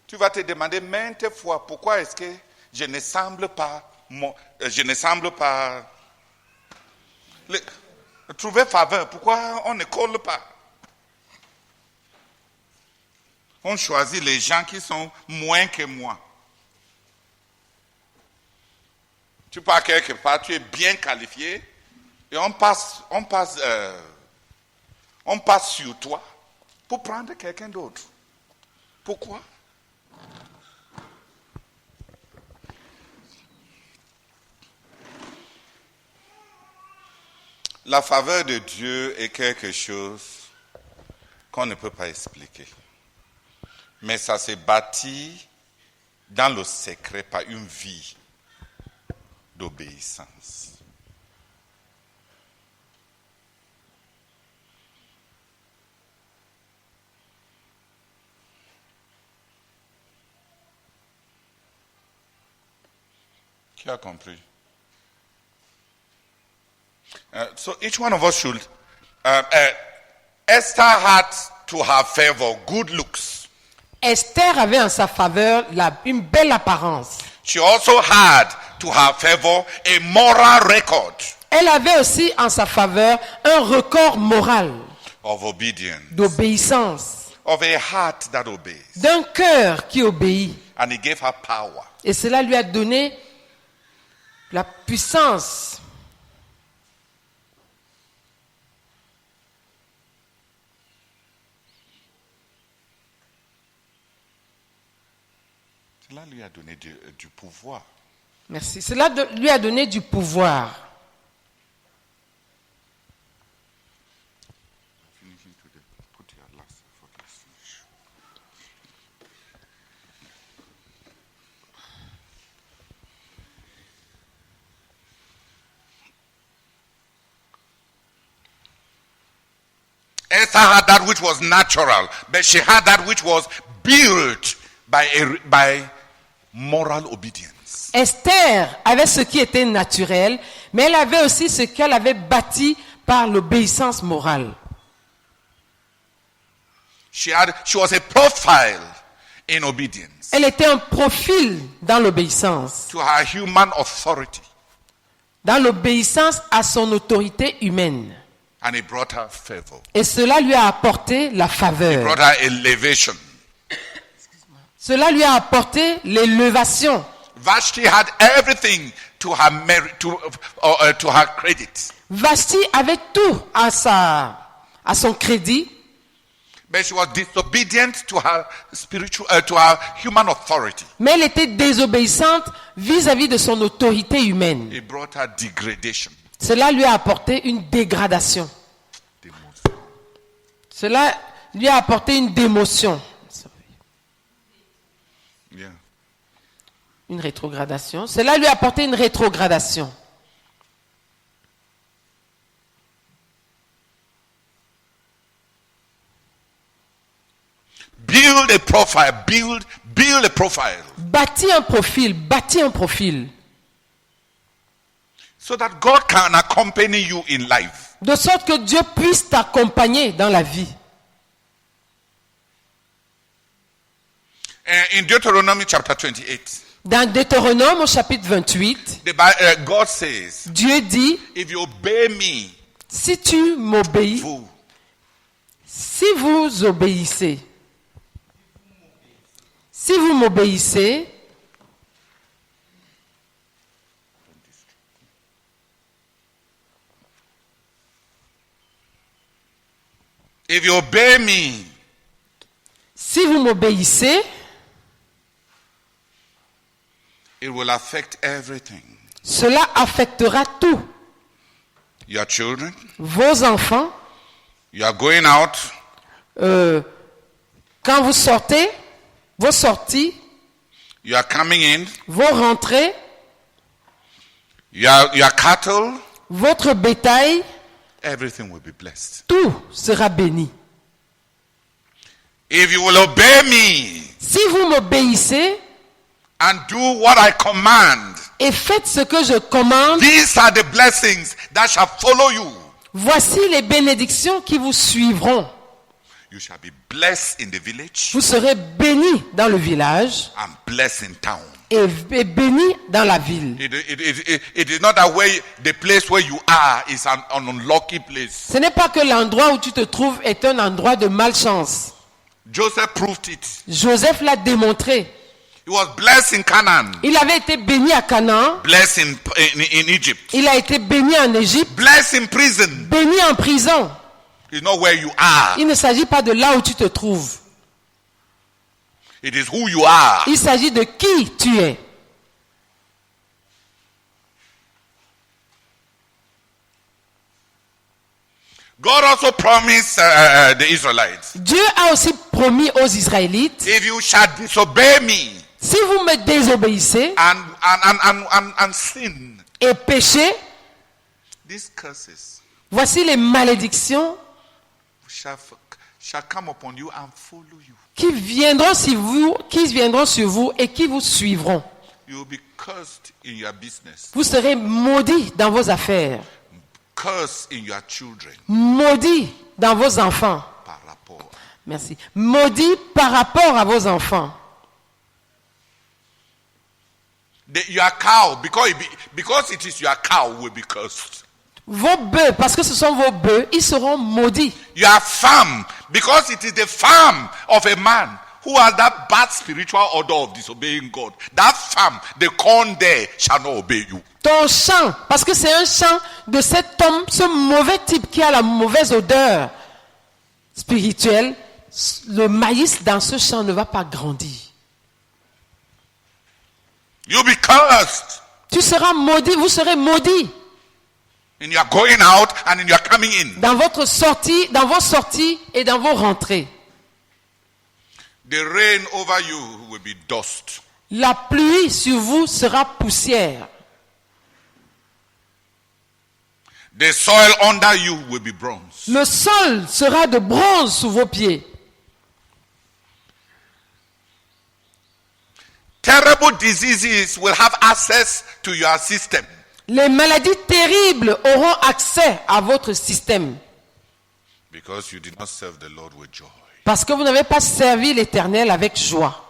A: Tu vas te demander maintes fois pourquoi est-ce que je ne semble pas trouver faveur. Pourquoi on ne colle pas? On choisit les gens qui sont moins que moi. Tu pars quelque part, tu es bien qualifié et on passe sur toi pour prendre quelqu'un d'autre. Pourquoi? La faveur de Dieu est quelque chose qu'on ne peut pas expliquer. Mais ça s'est bâti dans le secret par une vie d'obéissance. Qui a compris? So each one of us should. Esther had to have favor, good looks.
B: Esther avait en sa faveur une belle apparence.
A: She also had to have favor, a moral record.
B: Elle avait aussi en sa faveur un record moral
A: Of obedience.
B: d'obéissance,
A: Of a heart that obeys.
B: d'un cœur qui obéit.
A: And he gave her power.
B: Et cela lui a donné la puissance.
A: Cela lui a donné du pouvoir.
B: Merci. Cela lui a donné du pouvoir.
A: Put your last focus. Esther had that which was natural, but she had that which was built by moral obedience.
B: Esther avait ce qui était naturel, mais elle avait aussi ce qu'elle avait bâti par l'obéissance morale.
A: She was a profile in obedience
B: Elle était un profil dans l'obéissance,
A: to her human authority,
B: dans l'obéissance à son autorité humaine.
A: and it brought her favor.
B: Et cela lui a apporté la
A: It
B: faveur.
A: brought her elevation.
B: Cela lui a apporté l'élévation.
A: Vashti had everything to her merit, to her credit,
B: Vashti avait tout à son crédit,
A: but she was disobedient to her to her human authority.
B: mais elle était désobéissante vis-à-vis de son autorité humaine.
A: It brought her degradation.
B: Cela lui a apporté une dégradation.
A: Demotion.
B: Cela lui a apporté une démotion.
A: Yeah.
B: Une rétrogradation. Cela lui a apporté une rétrogradation.
A: Build a profile. Build a profile,
B: Bâtis un profil, bâtis un profil.
A: so that God can accompany you in life.
B: De sorte que Dieu puisse t'accompagner dans la vie.
A: In Deuteronomy chapter 28,
B: Dans Deutéronome au chapitre 28,
A: God says,
B: Dieu dit,
A: if you obey me,
B: si tu m'obéis,
A: vous,
B: si vous obéissez, si vous m'obéissez,
A: if you obey me,
B: si vous m'obéissez,
A: it will affect everything.
B: cela affectera tout.
A: Your children,
B: Vos enfants,
A: you are going out,
B: quand vous sortez, vos sorties,
A: you are coming in,
B: vos rentrées,
A: your cattle,
B: votre bétail,
A: everything will be blessed.
B: tout sera béni.
A: If you will obey me
B: Si vous m'obéissez
A: and do what I command,
B: et faites ce que je commande,
A: these are the blessings that shall follow you.
B: voici les bénédictions qui vous suivront.
A: You shall be blessed in the village
B: Vous serez bénis dans le village
A: and blessed in town.
B: et bénis dans la ville.
A: It is not that way, the place where you are is an unlucky place.
B: Ce n'est pas que l'endroit où tu te trouves est un endroit de malchance.
A: Joseph proved it.
B: Joseph l'a démontré.
A: He was blessed in Canaan,
B: Il avait été béni à Canaan,
A: blessed in Egypt,
B: il a été béni en Égypte,
A: blessed in prison.
B: béni en prison.
A: It's not where you are.
B: Il ne s'agit pas de là où tu te trouves.
A: It is who you are.
B: Il s'agit de qui tu es.
A: God also promised the Israelites,
B: Dieu a aussi promis aux Israélites,
A: if you shall disobey me
B: si vous me désobéissez
A: and sin,
B: et péchez,
A: these curses
B: voici les malédictions
A: shall come upon you and follow you.
B: qui viendront sur vous et qui vous suivront.
A: You will be cursed in your business,
B: Vous serez maudits dans vos affaires,
A: cursed in your children,
B: maudits dans vos enfants.
A: par rapport.
B: Merci. Maudits par rapport à vos enfants.
A: Your cow, because it is your cow, will be cursed.
B: Vos bœufs, parce que ce sont vos bœufs, ils seront maudits.
A: Your farm, because it is the farm of a man who has that bad spiritual order of disobeying God. That farm, the corn there shall not obey you.
B: Ton champ, parce que c'est un champ de cet homme, ce mauvais type qui a la mauvaise odeur spirituelle, le maïs dans ce champ ne va pas grandir.
A: You'll be cursed
B: Tu seras maudit, vous serez maudits
A: in your going out and in your coming in.
B: dans votre sortie, dans vos sorties et dans vos rentrées.
A: The rain over you will be dust.
B: La pluie sur vous sera poussière.
A: The soil under you will be bronze.
B: Le sol sera de bronze sous vos pieds.
A: Terrible diseases will have access to your system.
B: Les maladies terribles auront accès à votre système.
A: Because you did not serve the Lord with joy.
B: Parce que vous n'avez pas servi l'Éternel avec joie.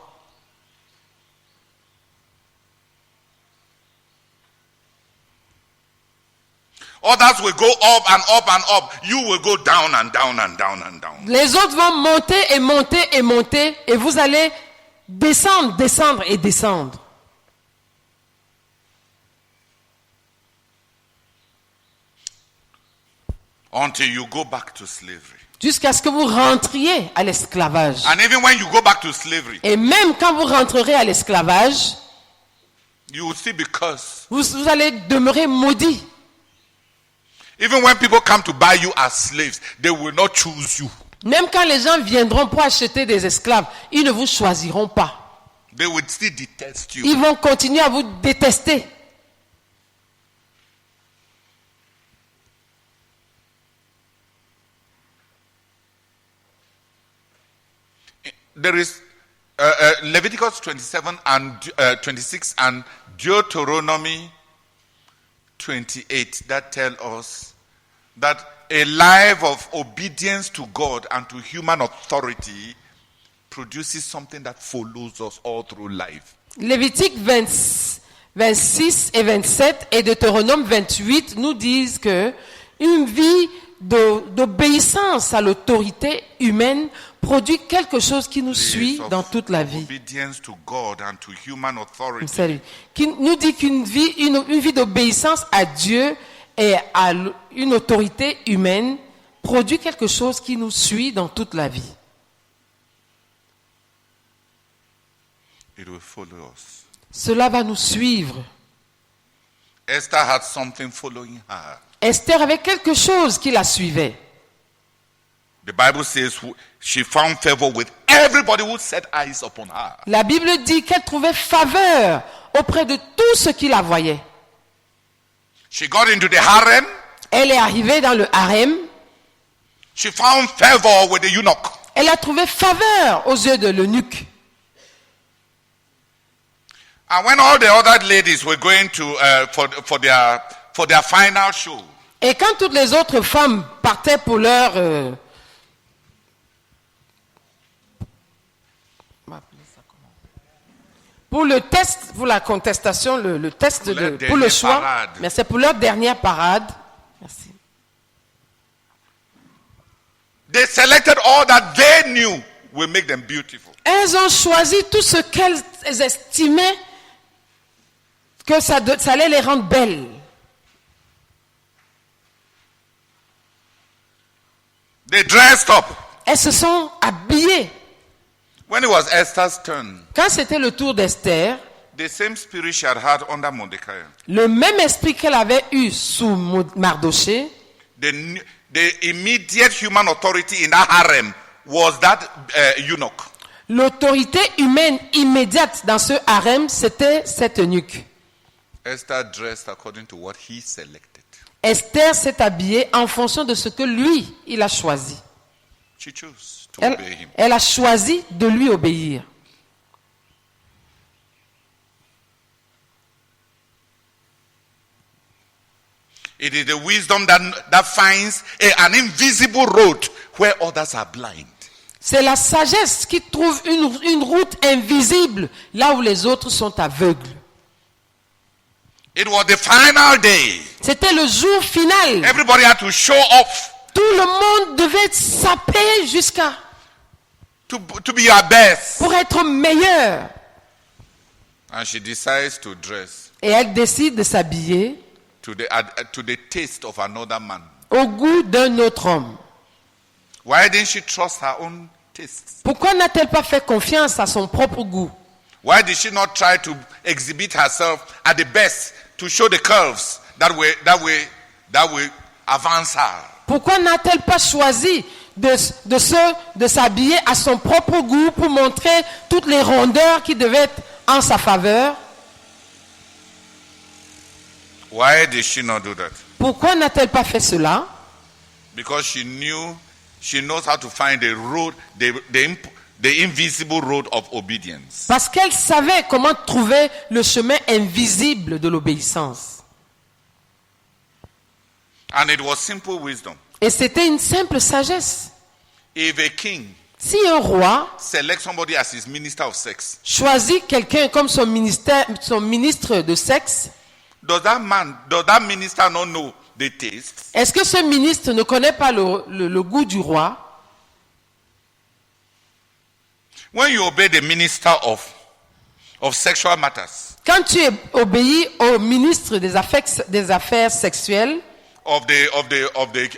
A: Others will go up and up and up. You will go down and down and down and down.
B: Les autres vont monter et monter et monter et vous allez descendre, descendre et descendre.
A: Until you go back to slavery.
B: Jusqu'à ce que vous rentriez à l'esclavage.
A: And even when you go back to slavery,
B: Et même quand vous rentrerez à l'esclavage,
A: you will still be cursed.
B: vous allez demeurer maudit.
A: Even when people come to buy you as slaves, they will not choose you.
B: Même quand les gens viendront pour acheter des esclaves, ils ne vous choisiront pas.
A: They will still detest you.
B: Ils vont continuer à vous détester.
A: There is Leviticus 27 and 26 and Deuteronomy 28 that tell us that a life of obedience to God and to human authority produces something that follows us all through life.
B: Lévitique 26 et 27 et Deutéronome 28 nous disent que une vie d'obéissance à l'autorité humaine produit quelque chose qui nous suit dans toute la vie.
A: Obedience to God and to human authority
B: Salut. Qui nous dit qu'une vie, une vie d'obéissance à Dieu et à une autorité humaine produit quelque chose qui nous suit dans toute la vie.
A: it will follow us.
B: Cela va nous suivre.
A: Esther had something following her.
B: Esther avait quelque chose qui la suivait.
A: The Bible says she found favor with everybody who set eyes upon her.
B: La Bible dit qu'elle trouvait faveur auprès de tous ceux qui la voyaient.
A: She got into the harem.
B: Elle est arrivée dans le harem.
A: She found favor with the eunuch.
B: Elle a trouvé faveur aux yeux de l'eunuque.
A: And when all the other ladies were going to for their final show,
B: Et quand toutes les autres femmes partaient pour leur pour le test, pour la contestation, le test pour le choix,
A: parade.
B: mais c'est pour leur dernière parade. Merci.
A: they selected all that they knew will make them beautiful.
B: Elles ont choisi tout ce qu'elles estimaient que ça allait les rendre belles.
A: They dressed up.
B: Elles se sont habillées.
A: When it was Esther's turn,
B: Quand c'était le tour d'Esther,
A: the same spirit she had had under Mordecai,
B: le même esprit qu'elle avait eu sous Mardoché,
A: the immediate human authority in that harem was that eunuch.
B: l'autorité humaine immédiate dans ce harem, c'était cet eunuque.
A: Esther dressed according to what he selected.
B: Esther s'est habillée en fonction de ce que lui, il a choisi.
A: She chose to obey him.
B: Elle a choisi de lui obéir.
A: It is the wisdom that finds an invisible road where others are blind.
B: C'est la sagesse qui trouve une route invisible là où les autres sont aveugles.
A: It was the final day.
B: C'était le jour final.
A: Everybody had to show off
B: Tout le monde devait s'appeler jusqu'à
A: to be your best.
B: pour être meilleur.
A: And she decides to dress
B: Et elle décide de s'habiller
A: to the taste of another man.
B: au goût d'un autre homme.
A: Why didn't she trust her own taste?
B: Pourquoi n'a-t-elle pas fait confiance à son propre goût?
A: Why did she not try to exhibit herself at the best to show the curves that will advance her?
B: Pourquoi n'a-t-elle pas choisi de s'habiller à son propre goût pour montrer toutes les rondeurs qui devaient être en sa faveur?
A: Why did she not do that?
B: Pourquoi n'a-t-elle pas fait cela?
A: Because she knows how to find the road, the invisible road of obedience.
B: Parce qu'elle savait comment trouver le chemin invisible de l'obéissance.
A: And it was simple wisdom.
B: Et c'était une simple sagesse.
A: If a king
B: Si un roi
A: selects somebody as his minister of sex,
B: choisit quelqu'un comme son ministre de sexe,
A: does that minister not know the taste?
B: est-ce que ce ministre ne connaît pas le goût du roi?
A: When you obey the minister of sexual matters,
B: Quand tu obéis au ministre des affaires sexuelles,
A: of the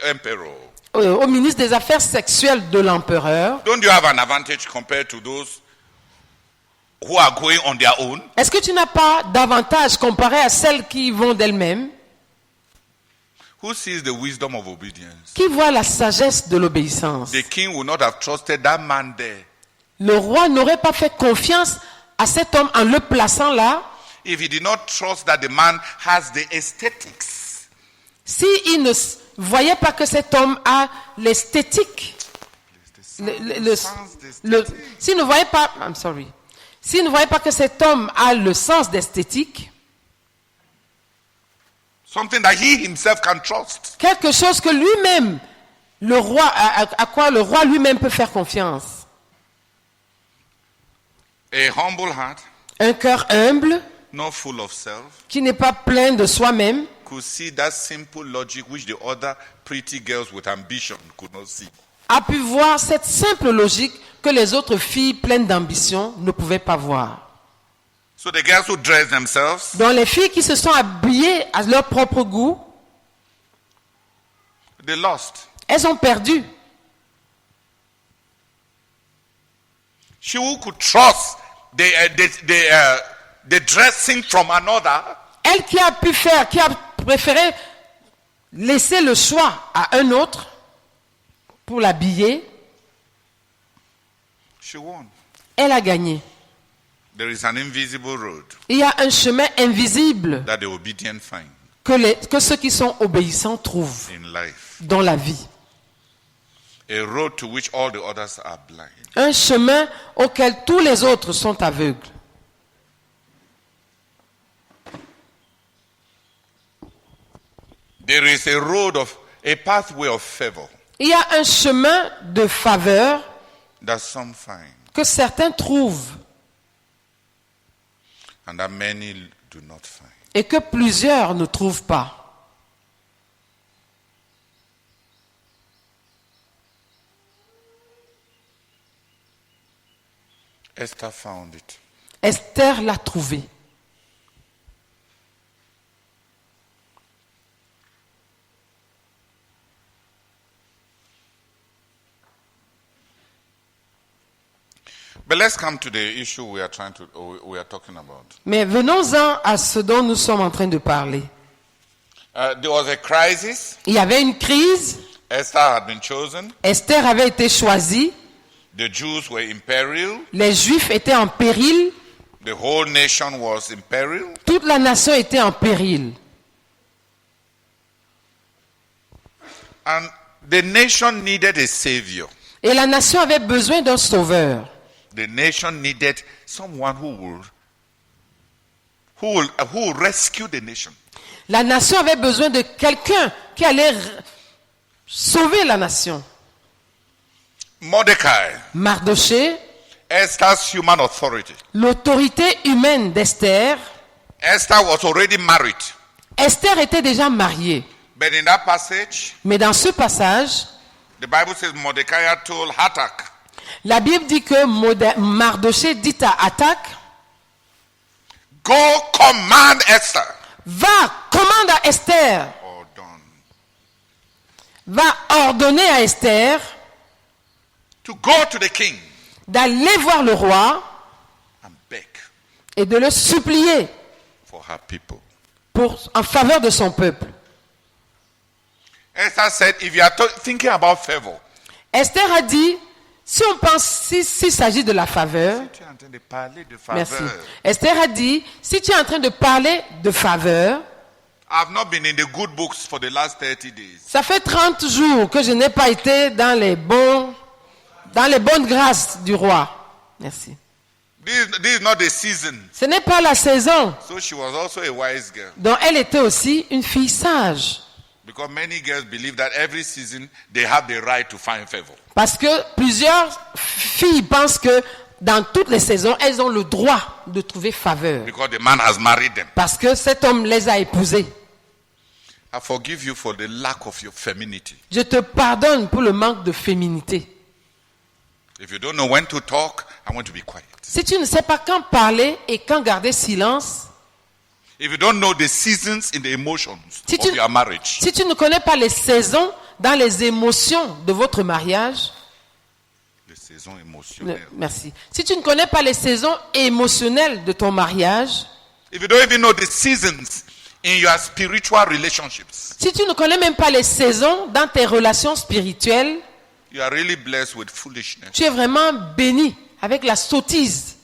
A: emperor,
B: au ministre des affaires sexuelles de l'empereur,
A: don't you have an advantage compared to those who are going on their own?
B: est-ce que tu n'as pas d'avantage comparé à celles qui vont d'elles-mêmes?
A: Who sees the wisdom of obedience?
B: Qui voit la sagesse de l'obéissance?
A: The king would not have trusted that man there
B: Le roi n'aurait pas fait confiance à cet homme en le plaçant là
A: if he did not trust that the man has the aesthetics.
B: s'il ne voyait pas que cet homme a l'esthétique. S'il ne voyait pas, s'il ne voyait pas que cet homme a le sens d'esthétique,
A: Something that he himself can trust.
B: quelque chose que lui-même, le roi, à quoi le roi lui-même peut faire confiance.
A: A humble heart,
B: Un cœur humble,
A: not full of self,
B: qui n'est pas plein de soi-même,
A: could see that simple logic which the other pretty girls with ambition could not see.
B: a pu voir cette simple logique que les autres filles pleines d'ambition ne pouvaient pas voir.
A: So the girls who dress themselves,
B: Donc les filles qui se sont habillées à leur propre goût,
A: they lost.
B: elles ont perdu.
A: She who could trust the dressing from another,
B: Elle qui a pu faire, qui a préféré laisser le choix à un autre pour l'habiller,
A: she won.
B: elle a gagné.
A: There is an invisible road
B: Il y a un chemin invisible
A: that the obedient find
B: que ceux qui sont obéissants trouvent
A: in life.
B: dans la vie.
A: A road to which all the others are blind.
B: Un chemin auquel tous les autres sont aveugles.
A: There is a pathway of favor
B: Il y a un chemin de faveur
A: that some find
B: que certains trouvent
A: and that many do not find.
B: et que plusieurs ne trouvent pas.
A: Esther found it.
B: Esther l'a trouvé.
A: But let's come to the issue we are talking about.
B: Mais venons-en à ce dont nous sommes en train de parler.
A: There was a crisis.
B: Il y avait une crise.
A: Esther had been chosen.
B: Esther avait été choisie.
A: The Jews were in peril.
B: Les Juifs étaient en péril.
A: The whole nation was in peril.
B: Toute la nation était en péril.
A: And the nation needed a savior.
B: Et la nation avait besoin d'un sauveur.
A: The nation needed someone who will rescue the nation.
B: La nation avait besoin de quelqu'un qui allait sauver la nation.
A: Mordecai,
B: Mardoché,
A: Esther's human authority.
B: l'autorité humaine d'Esther.
A: Esther was already married.
B: Esther était déjà mariée.
A: But in that passage,
B: Mais dans ce passage,
A: the Bible says Mordecai told Hatak,
B: la Bible dit que Mardoché dit à Hatak,
A: go command Esther.
B: va, commande à Esther,
A: Or done.
B: va ordonner à Esther
A: To go to the king
B: d'aller voir le roi
A: and beg
B: et de le supplier
A: for her people.
B: en faveur de son peuple.
A: Esther said, if you are thinking about favor,
B: Esther a dit, si on pense, s'il s'agit de la faveur,
A: tu es en train de parler de
B: merci.
A: faveur.
B: Esther a dit, si tu es en train de parler de faveur,
A: I've not been in the good books for the last 30 days.
B: ça fait 30 jours que je n'ai pas été dans les bonnes grâces du roi. Merci.
A: This is not the season.
B: Ce n'est pas la saison.
A: So she was also a wise girl.
B: Donc elle était aussi une fille sage.
A: Because many girls believe that every season they have the right to find favor.
B: Parce que plusieurs filles pensent que dans toutes les saisons, elles ont le droit de trouver faveur.
A: Because the man has married them.
B: Parce que cet homme les a épousées.
A: I forgive you for the lack of your femininity.
B: Je te pardonne pour le manque de féminité.
A: If you don't know when to talk, I want to be quiet.
B: Si tu ne sais pas quand parler et quand garder silence,
A: If you don't know the seasons in the emotions
B: Si
A: of
B: tu-
A: your marriage,
B: si tu ne connais pas les saisons dans les émotions de votre mariage,
A: the saison émotionnelle.
B: merci. Si tu ne connais pas les saisons émotionnelles de ton mariage,
A: If you don't even know the seasons in your spiritual relationships,
B: si tu ne connais même pas les saisons dans tes relations spirituelles,
A: you are really blessed with foolishness.
B: tu es vraiment béni avec la sottise.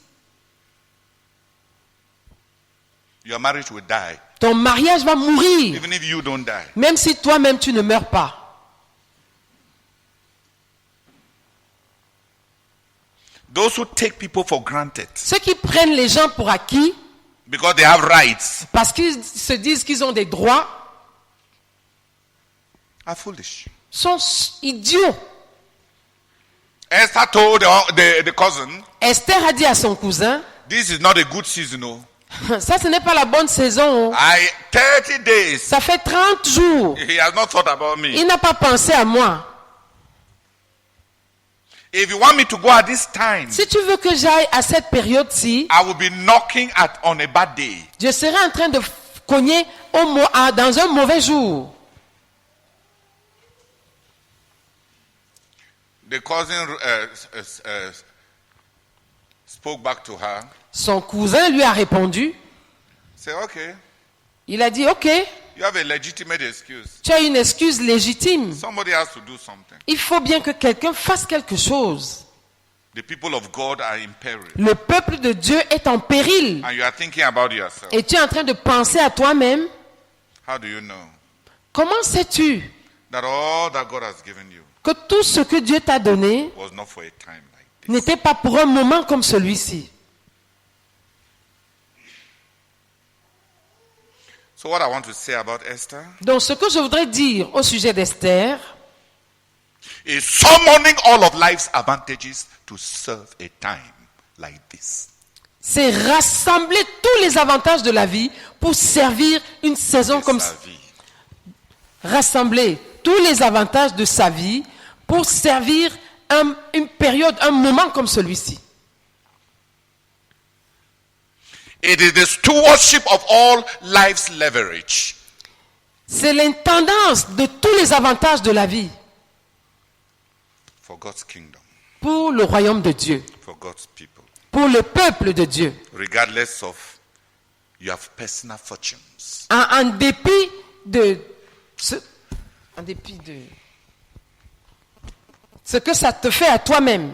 A: Your marriage will die,
B: Ton mariage va mourir,
A: even if you don't die.
B: même si toi-même tu ne meurs pas.
A: Those who take people for granted
B: Ceux qui prennent les gens pour acquis
A: because they have rights
B: parce qu'ils se disent qu'ils ont des droits
A: are foolish.
B: sont idiots.
A: Esther told the cousin,
B: Esther a dit à son cousin,
A: this is not a good season. Oh.
B: ça ce n'est pas la bonne saison.
A: 30 days.
B: Ça fait 30 jours.
A: He has not thought about me.
B: Il n'a pas pensé à moi.
A: If you want me to go at this time,
B: Si tu veux que j'aille à cette période-ci,
A: I will be knocking on a bad day.
B: je serai en train de cogner dans un mauvais jour.
A: The cousin spoke back to her.
B: Son cousin lui a répondu.
A: Say, okay,
B: Il a dit, ok,
A: you have a legitimate excuse.
B: tu as une excuse légitime.
A: Somebody has to do something.
B: Il faut bien que quelqu'un fasse quelque chose.
A: The people of God are in peril.
B: Le peuple de Dieu est en péril.
A: And you are thinking about yourself.
B: Et tu es en train de penser à toi-même.
A: How do you know
B: Comment sais-tu
A: that all that God has given you
B: que tout ce que Dieu t'a donné
A: was not for a time like this?
B: n'était pas pour un moment comme celui-ci?
A: So what I want to say about Esther
B: Donc ce que je voudrais dire au sujet d'Esther,
A: is summoning all of life's advantages to serve a time like this.
B: c'est rassembler tous les avantages de la vie pour servir une saison comme
A: Sa vie.
B: rassembler tous les avantages de sa vie pour servir une période, un moment comme celui-ci.
A: It is the stewardship of all life's leverage.
B: C'est l'intendance de tous les avantages de la vie
A: For God's kingdom,
B: pour le royaume de Dieu,
A: for God's people,
B: pour le peuple de Dieu,
A: regardless of your personal fortunes.
B: en dépit de ce que ça te fait à toi-même.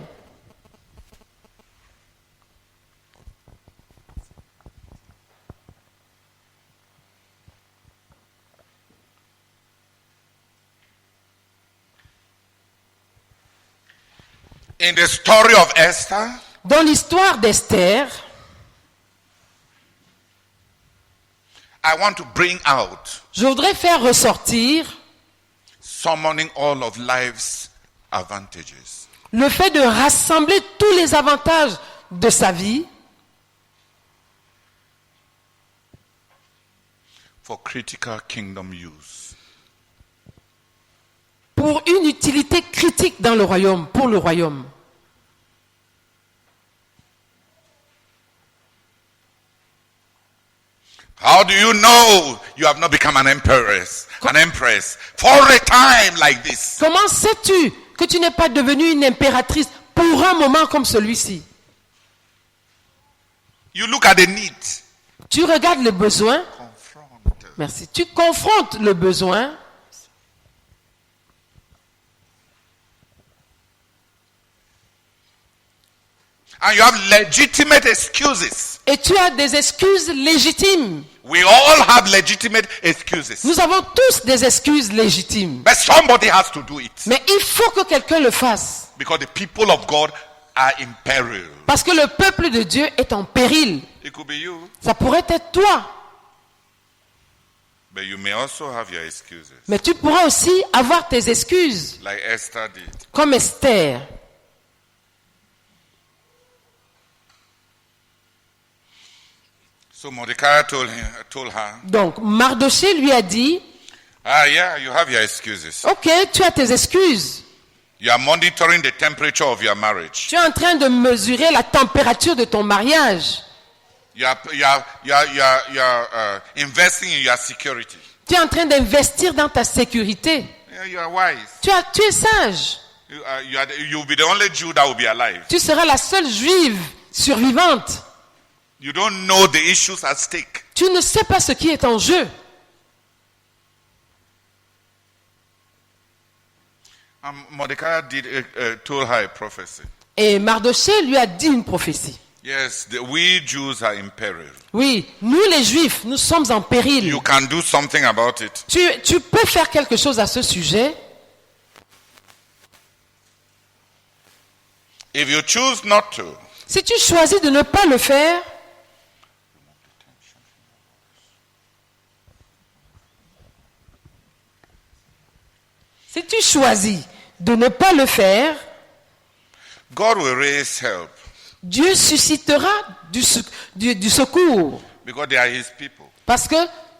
A: In the story of Esther,
B: Dans l'histoire d'Esther,
A: I want to bring out
B: je voudrais faire ressortir
A: summoning all of life's advantages.
B: le fait de rassembler tous les avantages de sa vie
A: For critical kingdom use.
B: pour une utilité critique dans le royaume, pour le royaume.
A: How do you know you have not become an empress for a time like this?
B: Comment sais-tu que tu n'es pas devenue une impératrice pour un moment comme celui-ci?
A: You look at the need.
B: Tu regardes le besoin.
A: Confront.
B: Merci. Tu confrontes le besoin.
A: And you have legitimate excuses.
B: Et tu as des excuses légitimes.
A: We all have legitimate excuses.
B: Nous avons tous des excuses légitimes.
A: But somebody has to do it.
B: Mais il faut que quelqu'un le fasse.
A: Because the people of God are in peril.
B: Parce que le peuple de Dieu est en péril.
A: It could be you,
B: Ça pourrait être toi.
A: but you may also have your excuses.
B: Mais tu pourras aussi avoir tes excuses.
A: Like Esther did.
B: Comme Esther.
A: So Mordecai told her,
B: Donc Mardoché lui a dit,
A: yeah, you have your excuses.
B: ok, tu as tes excuses.
A: You are monitoring the temperature of your marriage.
B: Tu es en train de mesurer la température de ton mariage.
A: You are investing in your security.
B: Tu es en train d'investir dans ta sécurité.
A: Yeah, you are wise.
B: Tu es sage.
A: You'll be the only Jew that will be alive.
B: Tu seras la seule juive survivante.
A: You don't know the issues at stake.
B: Tu ne sais pas ce qui est en jeu.
A: Mordecai told her a prophecy.
B: Et Mardoché lui a dit une prophétie.
A: Yes, we Jews are in peril.
B: Oui, nous les Juifs, nous sommes en péril.
A: You can do something about it.
B: Tu peux faire quelque chose à ce sujet.
A: If you choose not to,
B: Si tu choisis de ne pas le faire, si tu choisis de ne pas le faire,
A: God will raise help
B: Dieu suscitera du secours.
A: because they are His people.
B: Parce que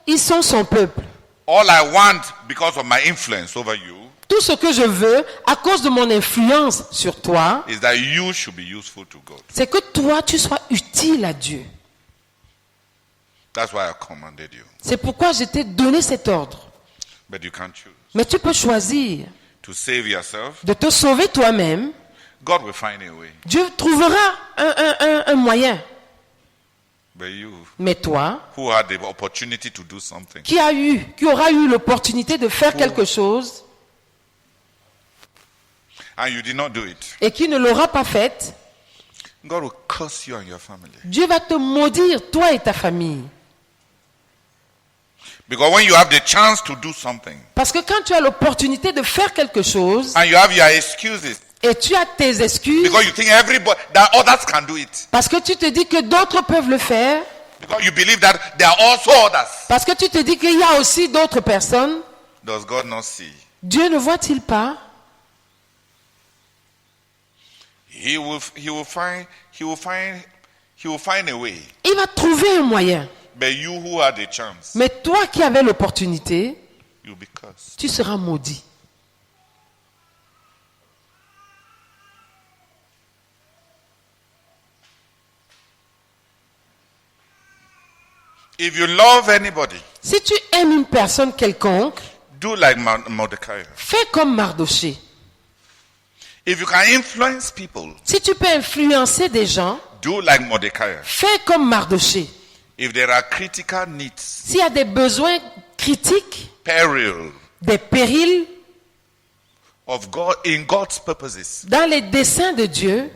B: ils sont son peuple.
A: All I want because of my influence over you
B: Tout ce que je veux, à cause de mon influence sur toi,
A: is that you should be useful to God.
B: c'est que toi, tu sois utile à Dieu.
A: That's why I commanded you.
B: C'est pourquoi je t'ai donné cet ordre.
A: But you can't choose
B: Mais tu peux choisir
A: to save yourself.
B: de te sauver toi-même.
A: God will find a way.
B: Dieu trouvera un moyen.
A: But you,
B: Mais toi,
A: who had the opportunity to do something,
B: qui aura eu l'opportunité de faire quelque chose
A: and you did not do it,
B: et qui ne l'aura pas faite,
A: God will curse you and your family.
B: Dieu va te maudire, toi et ta famille.
A: Because when you have the chance to do something,
B: Parce que quand tu as l'opportunité de faire quelque chose
A: and you have your excuses,
B: et tu as tes excuses,
A: because you think everybody, that others can do it,
B: parce que tu te dis que d'autres peuvent le faire,
A: because you believe that there are also others,
B: parce que tu te dis qu'il y a aussi d'autres personnes,
A: does God not see?
B: Dieu ne voit-il pas?
A: He will find a way.
B: Il va trouver un moyen.
A: But you who had the chance,
B: Mais toi qui avais l'opportunité,
A: you'll be cursed.
B: tu seras maudit.
A: If you love anybody,
B: Si tu aimes une personne quelconque,
A: do like Mordecai.
B: fais comme Mardoché.
A: If you can influence people,
B: Si tu peux influencer des gens,
A: do like Mordecai.
B: fais comme Mardoché.
A: If there are critical needs,
B: S'il y a des besoins critiques,
A: peril
B: des périls
A: of God in God's purposes,
B: dans les desseins de Dieu,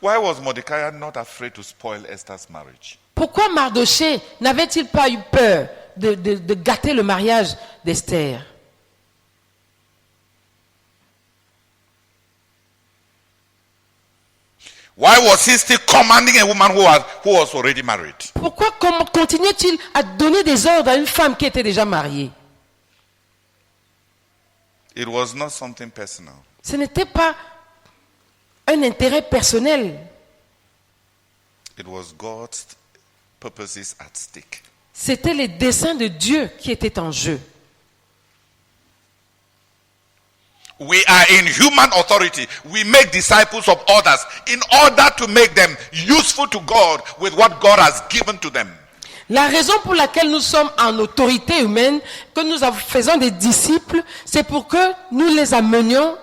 A: why was Mordecai not afraid to spoil Esther's marriage?
B: pourquoi Mardoché n'avait-il pas eu peur de gâter le mariage d'Esther?
A: Why was he still commanding a woman who was already married?
B: Pourquoi continuait-il à donner des ordres à une femme qui était déjà mariée?
A: It was not something personal.
B: Ce n'était pas un intérêt personnel.
A: It was God's purposes at stake.
B: C'était les desseins de Dieu qui étaient en jeu.
A: We are in human authority. We make disciples of others in order to make them useful to God with what God has given to them.
B: La raison pour laquelle nous sommes en autorité humaine, que nous faisons des disciples, c'est pour que nous les amenions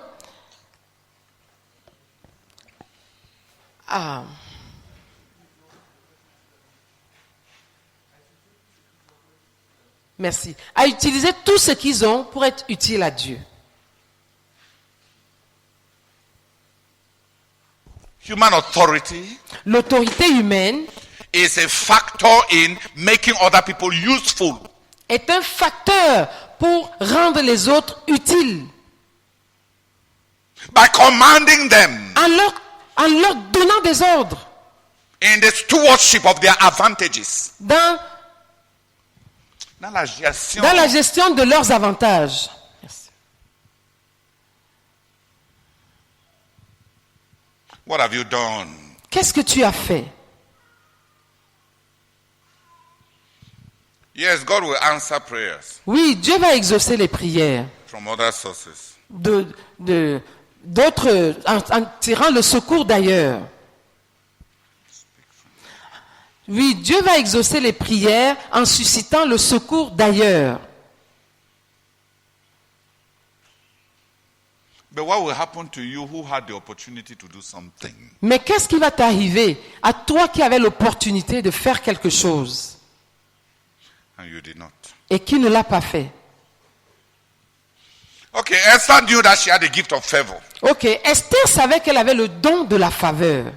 B: Merci. À utiliser tout ce qu'ils ont pour être utiles à Dieu.
A: Human authority
B: L'autorité humaine
A: is a factor in making other people useful.
B: est un facteur pour rendre les autres utiles
A: By commanding them
B: en leur donnant des ordres
A: in the stewardship of their advantages.
B: dans
A: Dans la gestion.
B: la gestion de leurs avantages. Merci.
A: What have you done?
B: Qu'est-ce que tu as fait?
A: Yes, God will answer prayers
B: Oui, Dieu va exaucer les prières
A: from other sources.
B: d'autres en tirant le secours d'ailleurs. Oui, Dieu va exaucer les prières en suscitant le secours d'ailleurs.
A: But what will happen to you who had the opportunity to do something?
B: Mais qu'est-ce qui va t'arriver à toi qui avais l'opportunité de faire quelque chose
A: And you did not.
B: et qui ne l'a pas fait?
A: Okay, Esther knew that she had the gift of favor.
B: Ok, Esther savait qu'elle avait le don de la faveur.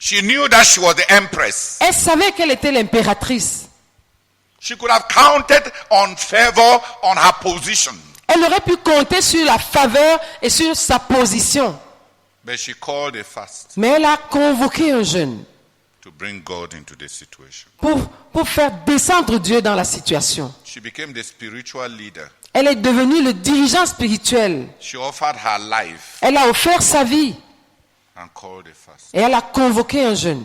A: She knew that she was the empress.
B: Elle savait qu'elle était l'impératrice.
A: She could have counted on favor on her position.
B: Elle aurait pu compter sur la faveur et sur sa position.
A: But she called a fast
B: Mais elle a convoqué un jeûne
A: to bring God into the situation.
B: pour faire descendre Dieu dans la situation.
A: She became the spiritual leader.
B: Elle est devenue le dirigeant spirituel.
A: She offered her life
B: Elle a offert sa vie
A: and called a fast.
B: et elle a convoqué un jeûne.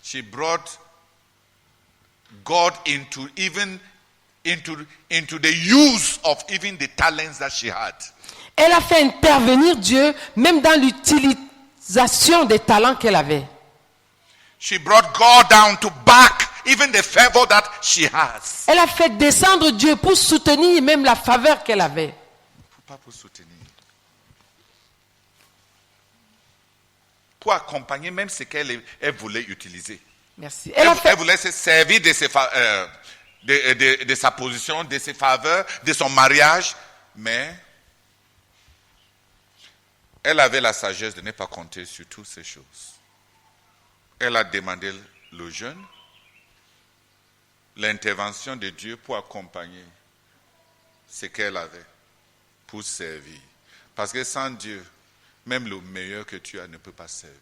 A: She brought God into the use of even the talents that she had.
B: Elle a fait intervenir Dieu même dans l'utilisation des talents qu'elle avait.
A: She brought God down to back even the favor that she has.
B: Elle a fait descendre Dieu pour soutenir même la faveur qu'elle avait.
A: Pas pour soutenir. Pour accompagner même ce qu'elle voulait utiliser.
B: Merci.
A: Elle voulait se servir de sa position, de ses faveurs, de son mariage, mais elle avait la sagesse de ne pas compter sur toutes ces choses. Elle a demandé le jeûne, l'intervention de Dieu pour accompagner ce qu'elle avait, pour servir. Parce que sans Dieu, même le meilleur que tu as ne peut pas servir.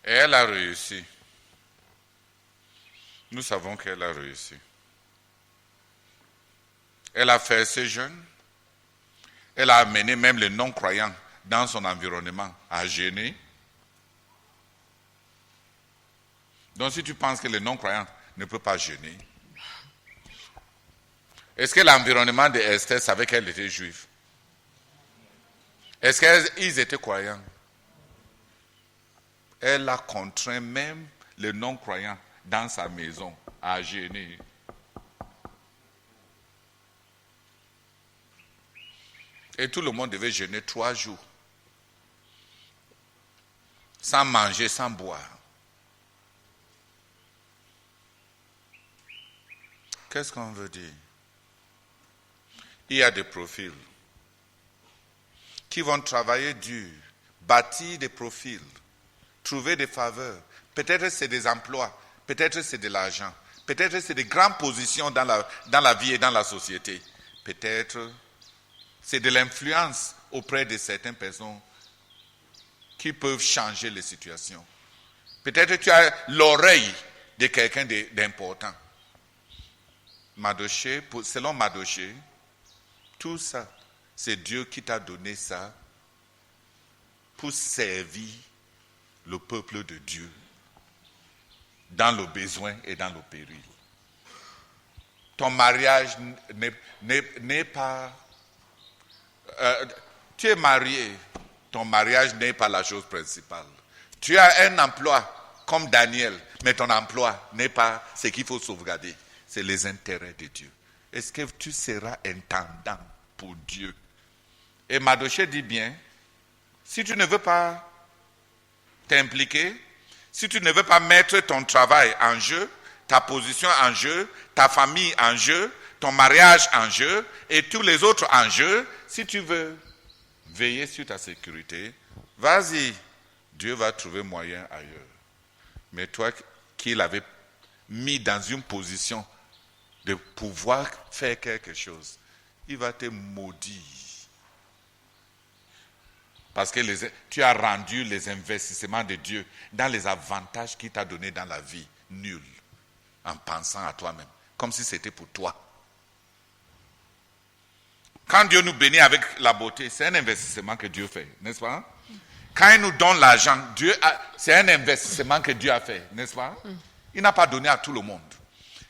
A: Et elle a réussi. Nous savons qu'elle a réussi. Elle a fait ce jeûne. Elle a amené même les non-croyants dans son environnement à jeûner. Donc si tu penses que les non-croyants ne peuvent pas jeûner, est-ce que l'environnement de Esther savait qu'elle était juive? Est-ce qu'ils étaient croyants? Elle a contraint même les non-croyants dans sa maison à jeûner. Et tout le monde devait jeûner 3 jours. Sans manger, sans boire. Qu'est-ce qu'on veut dire? Il y a des profils qui vont travailler dur, bâtir des profils, trouver des faveurs. Peut-être c'est des emplois, peut-être c'est de l'argent, peut-être c'est des grandes positions dans la vie et dans la société. Peut-être c'est de l'influence auprès de certaines personnes qui peuvent changer les situations. Peut-être tu as l'oreille de quelqu'un d'important. Mardochée, selon Mardochée, tout ça, c'est Dieu qui t'a donné ça pour servir le peuple de Dieu dans le besoin et dans le péril. Ton mariage n'est pas... tu es marié, ton mariage n'est pas la chose principale. Tu as un emploi comme Daniel, mais ton emploi n'est pas ce qu'il faut sauvegarder. C'est les intérêts de Dieu. Est-ce que tu seras intendant pour Dieu? Et Mardochée dit bien, si tu ne veux pas t'impliquer, si tu ne veux pas mettre ton travail en jeu, ta position en jeu, ta famille en jeu, ton mariage en jeu et tous les autres en jeu, si tu veux veiller sur ta sécurité, vas-y, Dieu va trouver moyen ailleurs. Mais toi qui l'avais mis dans une position de pouvoir faire quelque chose, il va te maudire. Parce que tu as rendu les investissements de Dieu dans les avantages qu'il t'a donnés dans la vie nuls, en pensant à toi-même, comme si c'était pour toi. Quand Dieu nous bénit avec la beauté, c'est un investissement que Dieu fait, n'est-ce pas? Quand il nous donne l'argent, c'est un investissement que Dieu a fait, n'est-ce pas? Il n'a pas donné à tout le monde.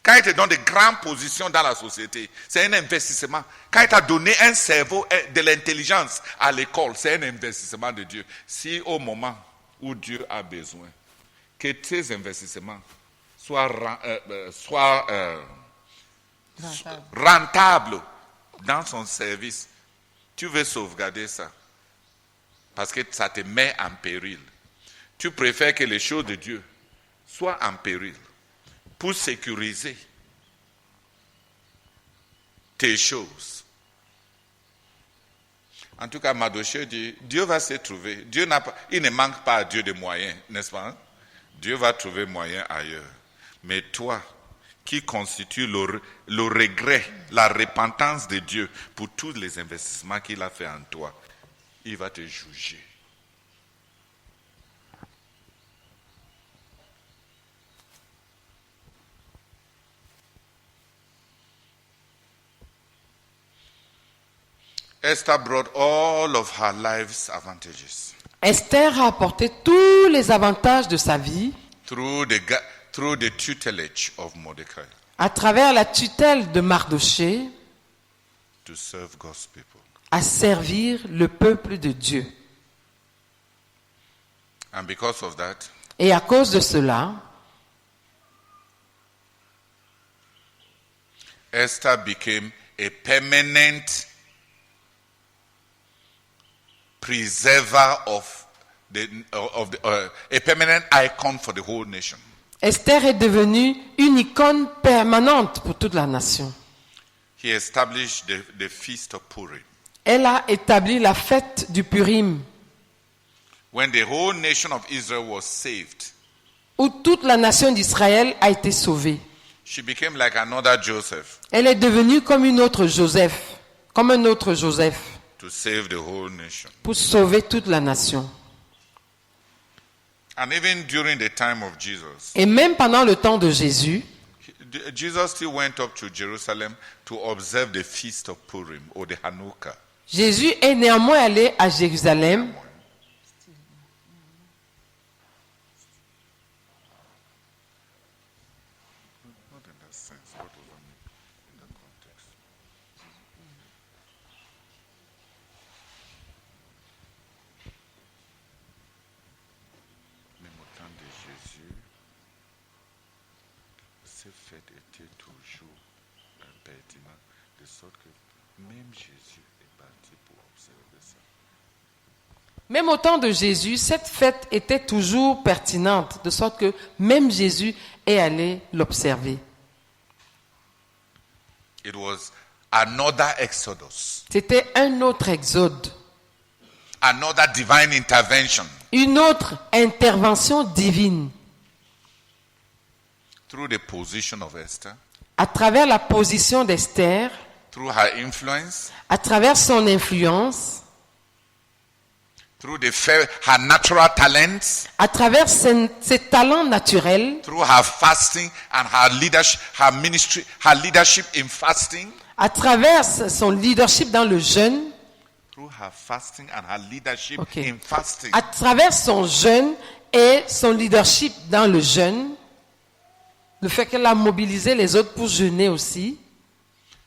A: Quand il te donne de grandes positions dans la société, c'est un investissement. Quand il t'a donné un cerveau, de l'intelligence à l'école, c'est un investissement de Dieu. Si au moment où Dieu a besoin, que tes investissements soient rentables dans son service, tu veux sauvegarder ça. Parce que ça te met en péril. Tu préfères que les choses de Dieu soient en péril pour sécuriser tes choses. En tout cas, Mardochée dit, Dieu va se trouver. Il ne manque pas à Dieu de moyens, n'est-ce pas? Dieu va trouver moyen ailleurs. Mais toi, qui constitue le regret, la repentance de Dieu pour tous les investissements qu'il a fait en toi, il va te juger. Esther brought all of her life's advantages
B: Esther a apporté tous les avantages de sa vie
A: through the tutelage of Mordecai
B: à travers la tutelle de Mardochée
A: to serve God's people.
B: à servir le peuple de Dieu.
A: And because of that,
B: Et à cause de cela,
A: Esther became a permanent preserver a permanent icon for the whole nation.
B: Esther est devenue une icône permanente pour toute la nation.
A: He established the feast of Purim.
B: Elle a établi la fête du Purim,
A: When the whole nation of Israel was saved,
B: où toute la nation d'Israël a été sauvée.
A: she became like another Joseph
B: Elle est devenue comme un autre Joseph,
A: to save the whole nation.
B: pour sauver toute la nation.
A: And even during the time of Jesus,
B: Et même pendant le temps de Jésus,
A: Jesus still went up to Jerusalem to observe the feast of Purim or the Hanukkah.
B: Jésus est néanmoins allé à Jérusalem
A: Not in that sense. What does that mean in that context? Même au temps de Jésus, ces fêtes étaient toujours pertinentes, de sorte que même Jésus est parti pour observer ça.
B: Même au temps de Jésus, cette fête était toujours pertinente, de sorte que même Jésus est allé l'observer.
A: It was another exodus,
B: C'était un autre exode,
A: another divine intervention
B: une autre intervention divine
A: through the position of Esther,
B: à travers la position d'Esther,
A: through her influence,
B: à travers son influence,
A: through her natural talents,
B: à travers ses talents naturels,
A: through her fasting and her leadership, her ministry, her leadership in fasting,
B: à travers son leadership dans le jeûne,
A: through her fasting and her leadership
B: Ok.
A: in fasting.
B: à travers son jeûne et son leadership dans le jeûne, le fait qu'elle a mobilisé les autres pour jeûner aussi,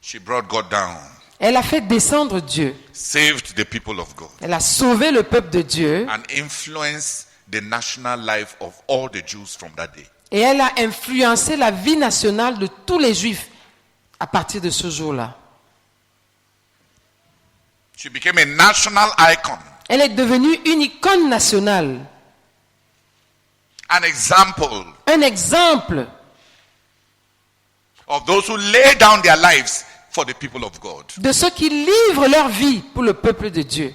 A: She brought God down,
B: elle a fait descendre Dieu.
A: saved the people of God,
B: Elle a sauvé le peuple de Dieu
A: and influenced the national life of all the Jews from that day.
B: et elle a influencé la vie nationale de tous les Juifs à partir de ce jour-là.
A: She became a national icon.
B: Elle est devenue une icône nationale.
A: An example
B: Un exemple
A: of those who lay down their lives for the people of God.
B: de ceux qui livrent leur vie pour le peuple de Dieu.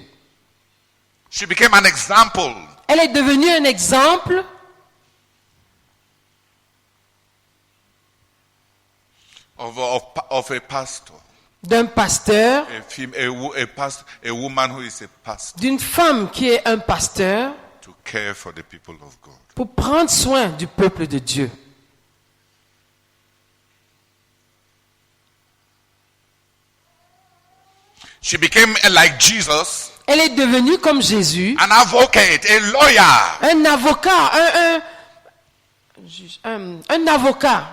A: She became an example
B: Elle est devenue un exemple
A: of a pastor,
B: d'un pasteur,
A: a woman who is a pastor,
B: d'une femme qui est un pasteur,
A: to care for the people of God.
B: pour prendre soin du peuple de Dieu.
A: She became like Jesus,
B: Elle est devenue comme Jésus,
A: an advocate, a lawyer,
B: un avocat, un avocat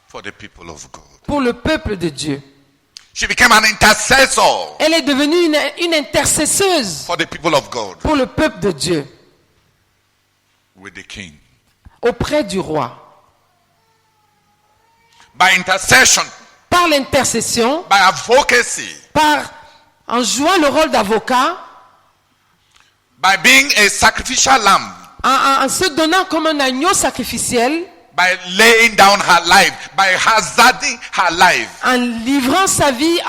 A: for the people of God.
B: pour le peuple de Dieu.
A: She became an intercessor
B: Elle est devenue une intercesseuse
A: for the people of God
B: pour le peuple de Dieu,
A: with the king.
B: auprès du roi.
A: By intercession,
B: Par l'intercession,
A: by advocacy,
B: en jouant le rôle d'avocat,
A: by being a sacrificial lamb,
B: en se donnant comme un agneau sacrificiel,
A: by laying down her life, by hazarding her life,
B: en livrant sa vie,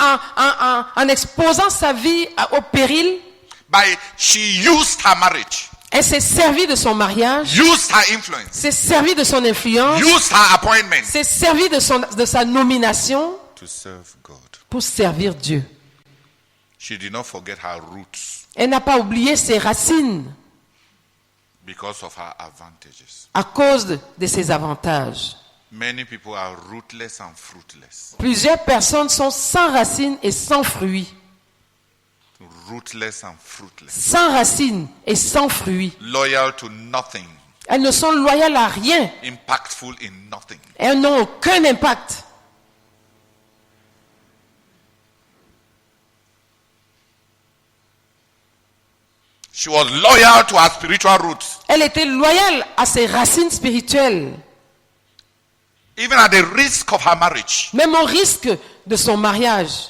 B: en exposant sa vie au péril.
A: she used her marriage,
B: Elle s'est servie de son mariage,
A: used her influence,
B: s'est servie de son influence,
A: used her appointment
B: s'est servie de sa nomination
A: to serve God.
B: pour servir Dieu.
A: She did not forget her roots
B: Elle n'a pas oublié ses racines
A: because of her advantages.
B: à cause de ses avantages.
A: Many people are rootless and fruitless.
B: Plusieurs personnes sont sans racines et sans fruits.
A: Rootless and fruitless.
B: Sans racines et sans fruits.
A: Loyal to nothing.
B: Elles ne sont loyales à rien.
A: Impactful in nothing.
B: Elles n'ont aucun impact.
A: She was loyal to her spiritual roots.
B: Elle était loyale à ses racines spirituelles,
A: Even at the risk of her marriage.
B: même au risque de son mariage.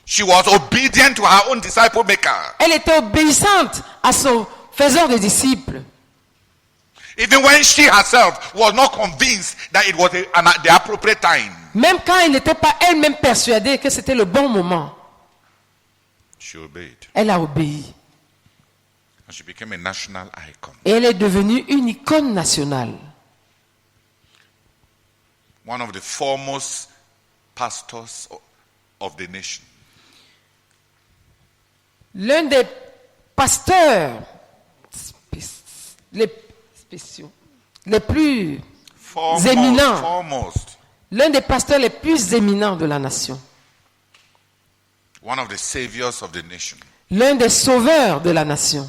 A: She was obedient to her own disciple maker.
B: Elle était obéissante à son faiseur de disciples.
A: Even when she herself was not convinced that it was the appropriate time.
B: Même quand elle n'était pas elle-même persuadée que c'était le bon moment,
A: She obeyed.
B: elle a obéi.
A: And she became a national icon.
B: Et elle est devenue une icône nationale.
A: One of the foremost pastors of the nation.
B: L'un des pasteurs les plus éminents,
A: Foremost.
B: l'un des pasteurs les plus éminents de la nation,
A: One of the saviors of the nation.
B: l'un des sauveurs de la nation.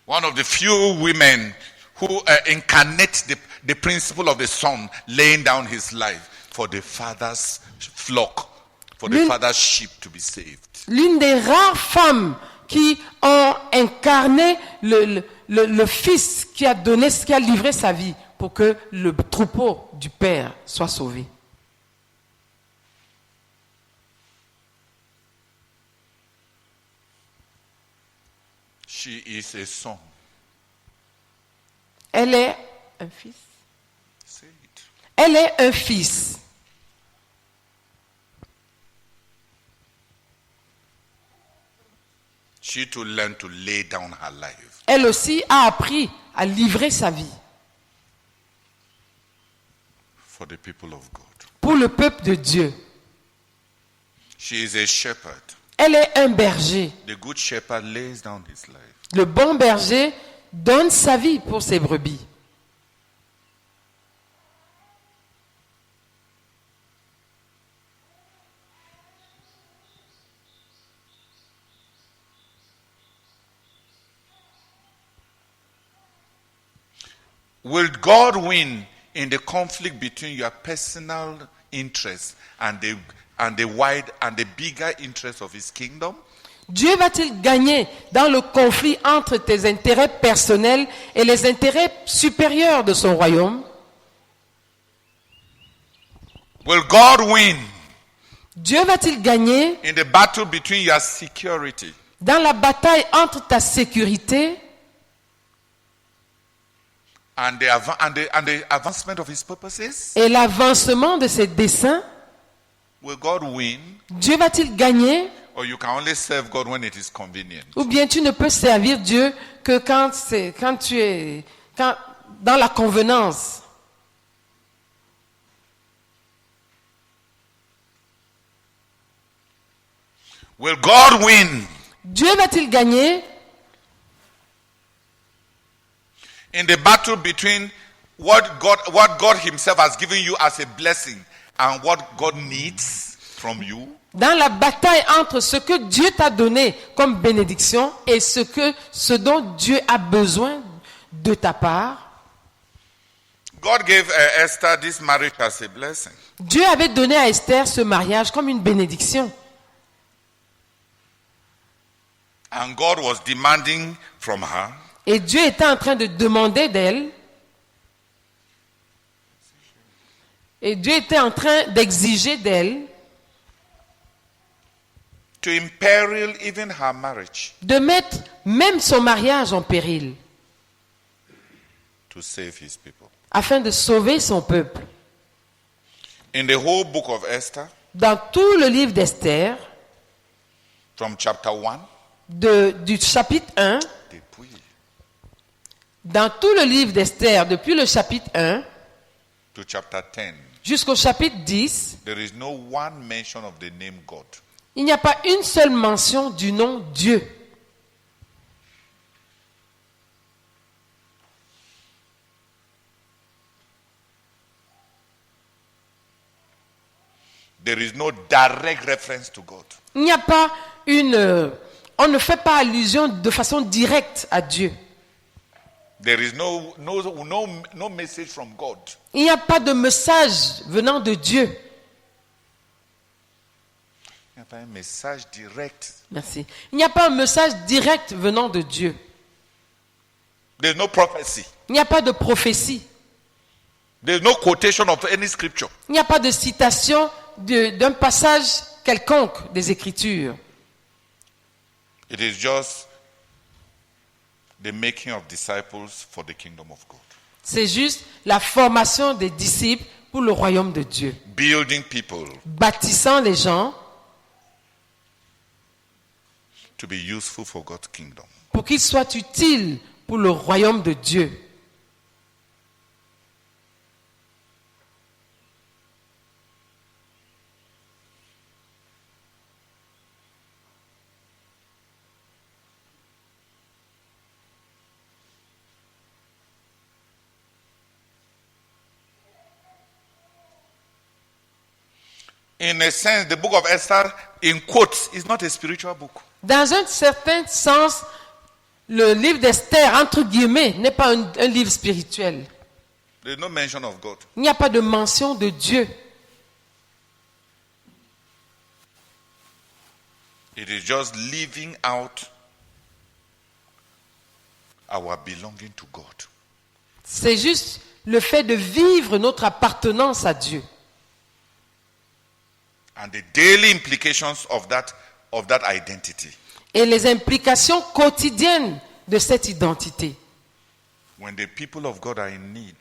A: One of the few women who incarnate the principle of the son laying down his life for the father's flock, for the father's sheep to be saved.
B: L'une des rares femmes qui ont incarné le fils qui a donné, qui a livré sa vie pour que le troupeau du Père soit sauvé.
A: She is a son.
B: Elle est un fils.
A: Say it.
B: Elle est un fils.
A: She to learn to lay down her life
B: Elle aussi a appris à livrer sa vie
A: for the people of God.
B: pour le peuple de Dieu.
A: She is a shepherd.
B: Elle est un berger.
A: The good shepherd lays down his life.
B: Le bon berger donne sa vie pour ses brebis.
A: Will God win in the conflict between your personal interests and the wide and the bigger interests of his kingdom?
B: Dieu va-t-il gagner dans le conflit entre tes intérêts personnels et les intérêts supérieurs de son royaume?
A: Will God win
B: Dieu va-t-il gagner
A: in the battle between your security
B: dans la bataille entre ta sécurité
A: and the advancement of his purposes?
B: et l'avancement de ses desseins?
A: Will God win?
B: Dieu va-t-il gagner?
A: Or you can only serve God when it is convenient?
B: Ou bien tu ne peux servir Dieu que quand dans la convenance?
A: Will God win
B: Dieu va-t-il gagner
A: in the battle between what God himself has given you as a blessing and what God needs from you?
B: dans la bataille entre ce que Dieu t'a donné comme bénédiction et ce dont Dieu a besoin de ta part?
A: God gave Esther this marriage as a blessing.
B: Dieu avait donné à Esther ce mariage comme une bénédiction.
A: And God was demanding from her
B: Et Dieu était en train de demander d'elle. Et Dieu était en train d'exiger d'elle
A: to imperil even her marriage
B: de mettre même son mariage en péril
A: to save his people.
B: afin de sauver son peuple.
A: In the whole book of Esther,
B: Dans tout le livre d'Esther,
A: from chapter 1,
B: du chapitre 1,
A: depuis,
B: dans tout le livre d'Esther, depuis le chapitre 1
A: to chapter 10,
B: jusqu'au chapitre 10,
A: there is no one mention of the name God.
B: il n'y a pas une seule mention du nom Dieu.
A: There is no direct reference to God.
B: Il n'y a pas on ne fait pas allusion de façon directe à Dieu.
A: There is no message from God.
B: Il n'y a pas de message venant de Dieu.
A: Il n'y a pas un message direct.
B: Merci. Il n'y a pas un message direct venant de Dieu.
A: There is no prophecy.
B: Il n'y a pas de prophétie.
A: There is no quotation of any scripture.
B: Il n'y a pas de citation d'un passage quelconque des Écritures.
A: It is just the making of disciples for the kingdom of God.
B: C'est juste la formation des disciples pour le royaume de Dieu.
A: Building people
B: Bâtissant les gens
A: to be useful for God's kingdom.
B: pour qu'ils soient utiles pour le royaume de Dieu.
A: In a sense, the book of Esther, in quotes, is not a spiritual book.
B: Dans un certain sens, le livre d'Esther, entre guillemets, n'est pas un livre spirituel.
A: There is no mention of God.
B: Il n'y a pas de mention de Dieu.
A: It is just living out our belonging to God.
B: C'est juste le fait de vivre notre appartenance à Dieu.
A: And the daily implications of that identity.
B: Et les implications quotidiennes de cette identité.
A: When the people of God are in need,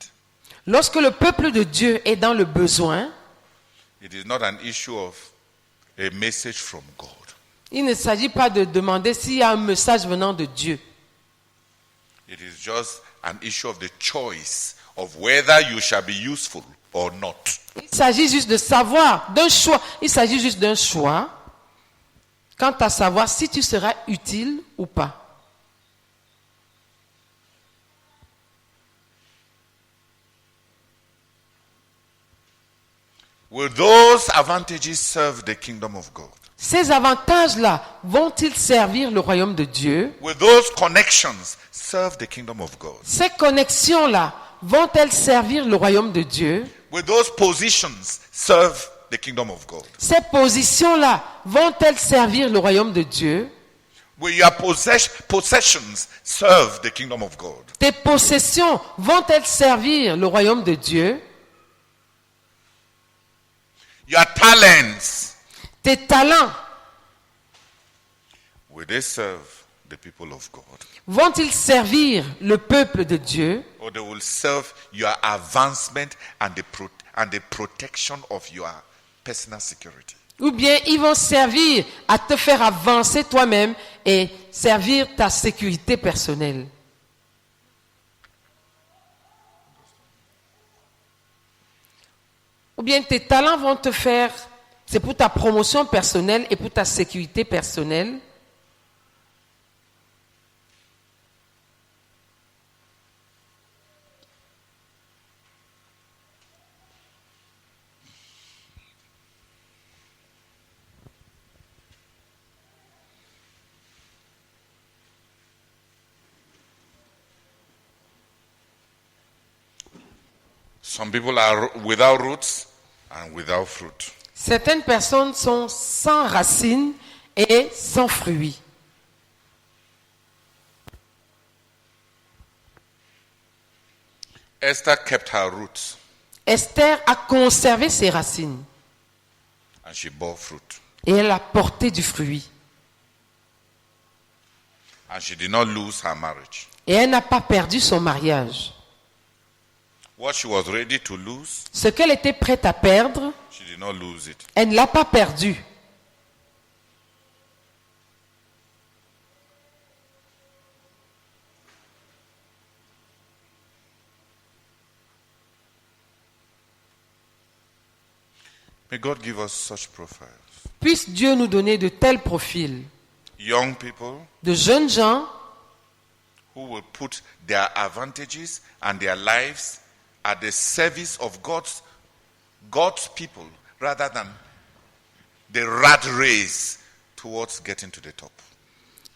B: Lorsque le peuple de Dieu est dans le besoin,
A: it is not an issue of a message from God.
B: il ne s'agit pas de demander s'il y a un message venant de Dieu.
A: It is just an issue of the choice of whether you shall be useful or not.
B: Il s'agit juste de savoir, d'un choix. Il s'agit juste d'un choix quant à savoir si tu seras utile ou pas.
A: Will those advantages serve the kingdom of God?
B: Ces avantages-là vont-ils servir le royaume de Dieu?
A: Will those connections serve the kingdom of God?
B: Ces connexions-là vont-elles servir le royaume de Dieu?
A: Will those positions serve the kingdom of God?
B: Ces positions-là vont-elles servir le royaume de Dieu?
A: Will your possessions serve the kingdom of God?
B: Tes possessions vont-elles servir le royaume de Dieu?
A: Your talents,
B: Tes talents
A: will they serve the people of God?
B: vont-ils servir le peuple de Dieu?
A: Or they will serve your advancement and the protection of your personal security?
B: Ou bien ils vont servir à te faire avancer toi-même et servir ta sécurité personnelle? Ou bien tes talents vont te faire, c'est pour ta promotion personnelle et pour ta sécurité personnelle?
A: Some people are without roots and without fruit.
B: Certaines personnes sont sans racines et sans fruits.
A: Esther kept her roots
B: Esther a conservé ses racines
A: and she bore fruit.
B: et elle a porté du fruit.
A: And she did not lose her marriage.
B: Et elle n'a pas perdu son mariage.
A: What she was ready to lose,
B: Ce qu'elle était prête à perdre,
A: she did not lose it.
B: elle ne l'a pas perdu.
A: May God give us such profiles.
B: Puisse Dieu nous donner de tels profils,
A: Young people
B: de jeunes gens
A: who will put their advantages and their lives at the service of God's people rather than the rat race towards getting to the top.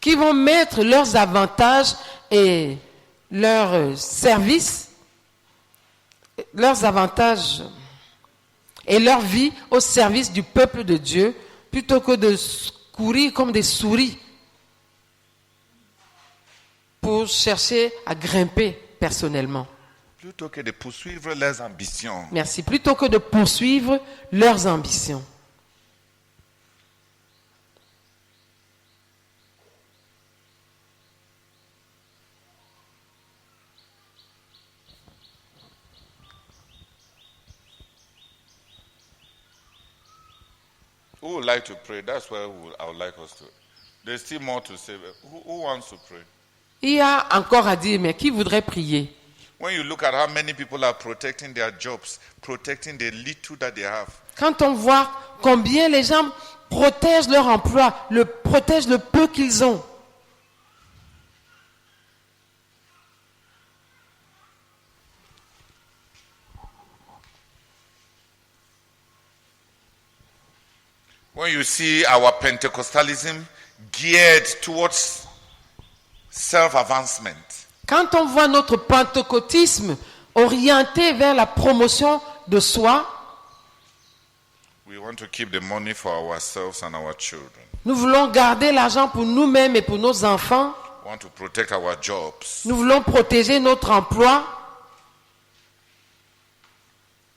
B: qui vont mettre leurs avantages et leurs services, leurs avantages et leur vie au service du peuple de Dieu, plutôt que de courir comme des souris pour chercher à grimper personnellement.
A: Plutôt que de poursuivre leurs ambitions.
B: Merci. Plutôt que de poursuivre leurs ambitions.
A: Who would like to pray? That's where I would like us to. There's still more to say. Who wants to pray?
B: Il y a encore à dire, mais qui voudrait prier?
A: When you look at how many people are protecting their jobs, protecting the little that they have,
B: Quand on voit combien les gens protègent leur emploi, protègent le peu qu'ils ont.
A: when you see our Pentecostalism geared towards self-advancement,
B: Quand on voit notre pentecôtisme orienté vers la promotion de soi,
A: we want to keep the money for ourselves and our children.
B: nous voulons garder l'argent pour nous-mêmes et pour nos enfants.
A: We want to protect our jobs.
B: Nous voulons protéger notre emploi.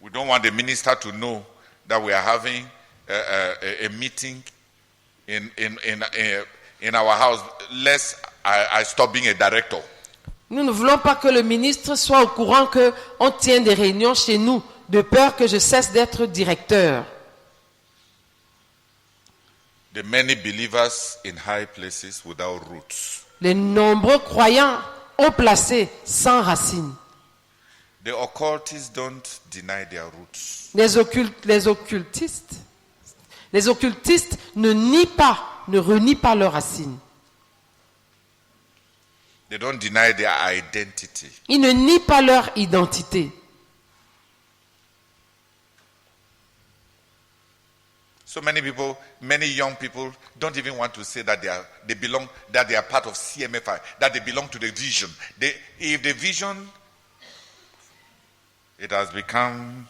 A: We don't want the minister to know that we are having a meeting in our house, lest I stop being a director.
B: Nous ne voulons pas que le ministre soit au courant qu'on tient des réunions chez nous, de peur que je cesse d'être directeur.
A: The many believers in high places without roots.
B: Les nombreux croyants haut placés, sans racines.
A: The occultists don't deny their roots.
B: Les occultistes ne renient pas leurs racines.
A: They don't deny their identity.
B: Ils ne nient pas leur identité.
A: So many people, many young people don't even want to say that they are part of CMFI, that they belong to the vision. If the vision, it has become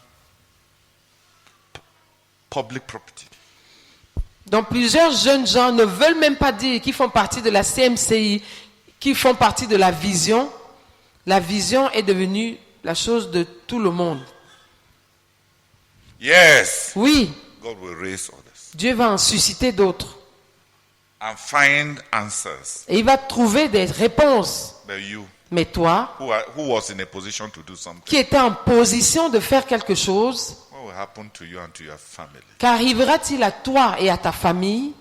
A: public property.
B: Donc plusieurs jeunes gens ne veulent même pas dire qu'ils font partie de la CMCI, qu'ils font partie de la vision. La vision est devenue la chose de tout le monde.
A: Yes.
B: Oui,
A: God will raise others
B: Dieu va en susciter d'autres.
A: and find answers.
B: Et il va trouver des réponses.
A: But you,
B: Mais toi,
A: who was in a position to do something,
B: qui étais en position de faire quelque chose,
A: what will happen to you and to your family?
B: qu'arrivera-t-il à toi et à ta famille?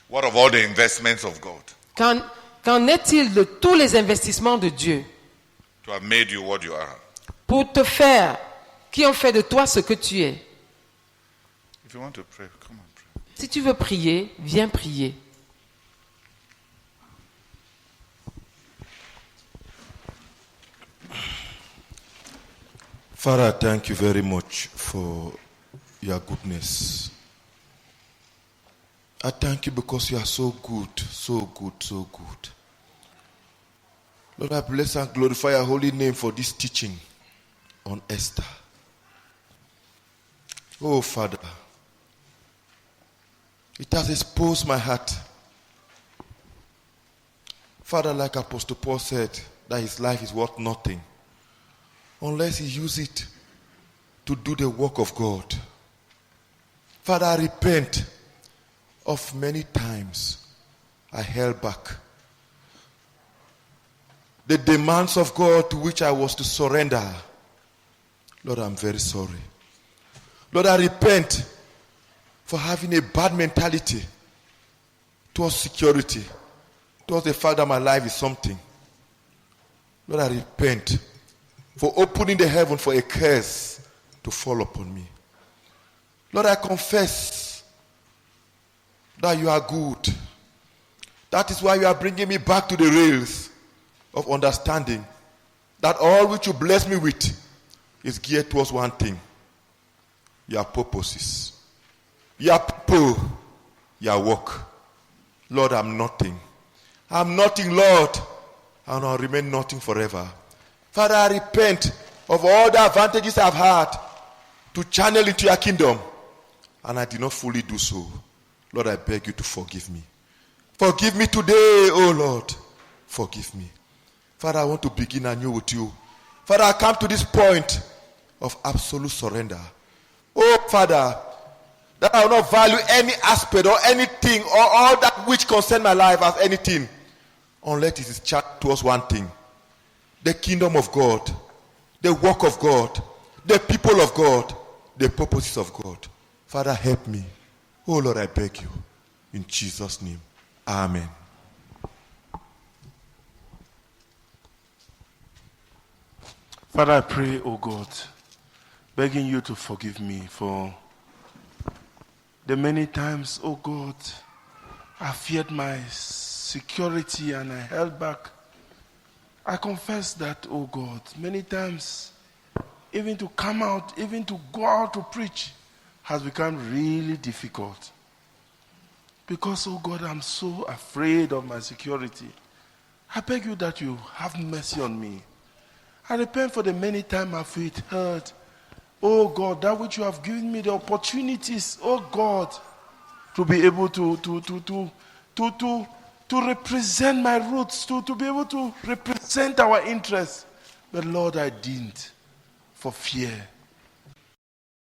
A: What of all the investments of God
B: Qu'en est-il de tous les investissements de Dieu
A: to have made you what you are?
B: pour te faire, qui ont fait de toi ce que tu es?
A: If you want to pray, come and pray.
B: Si tu veux prier, viens prier.
E: Father, thank you very much for your goodness. I thank you because you are so good, so good, so good. Lord, I bless and glorify your holy name for this teaching on Esther. Oh, Father, it has exposed my heart. Father, like Apostle Paul said, that his life is worth nothing unless he uses it to do the work of God. Father, I repent of many times I held back the demands of God to which I was to surrender. Lord, I'm very sorry. Lord, I repent for having a bad mentality towards security, towards the fact that my life is something. Lord, I repent for opening the heaven for a curse to fall upon me. Lord, I confess that you are good. That is why you are bringing me back to the rails of understanding that all which you bless me with is geared towards one thing: your purposes, your people, your work. Lord, I'm nothing. I'm nothing, Lord, and I'll remain nothing forever. Father, I repent of all the advantages I've had to channel into your kingdom, and I did not fully do so. Lord, I beg you to forgive me. Forgive me today, oh Lord. Forgive me. Father, I want to begin anew with you. Father, I come to this point of absolute surrender. Oh, Father, that I will not value any aspect or anything or all that which concerns my life as anything unless it is charged towards one thing: the kingdom of God, the work of God, the people of God, the purposes of God. Father, help me. Oh Lord, I beg you. In Jesus' name. Amen.
F: Father, I pray, oh God, begging you to forgive me for the many times, oh God, I feared my security and I held back. I confess that, oh God, many times, even to come out, even to go out to preach has become really difficult. Because, oh God, I'm so afraid of my security. I beg you that you have mercy on me. I repent for the many times I've withheld, oh God, that which you have given me, the opportunities, oh God, to be able to represent my roots, to be able to represent our interests. But Lord, I didn't, for fear.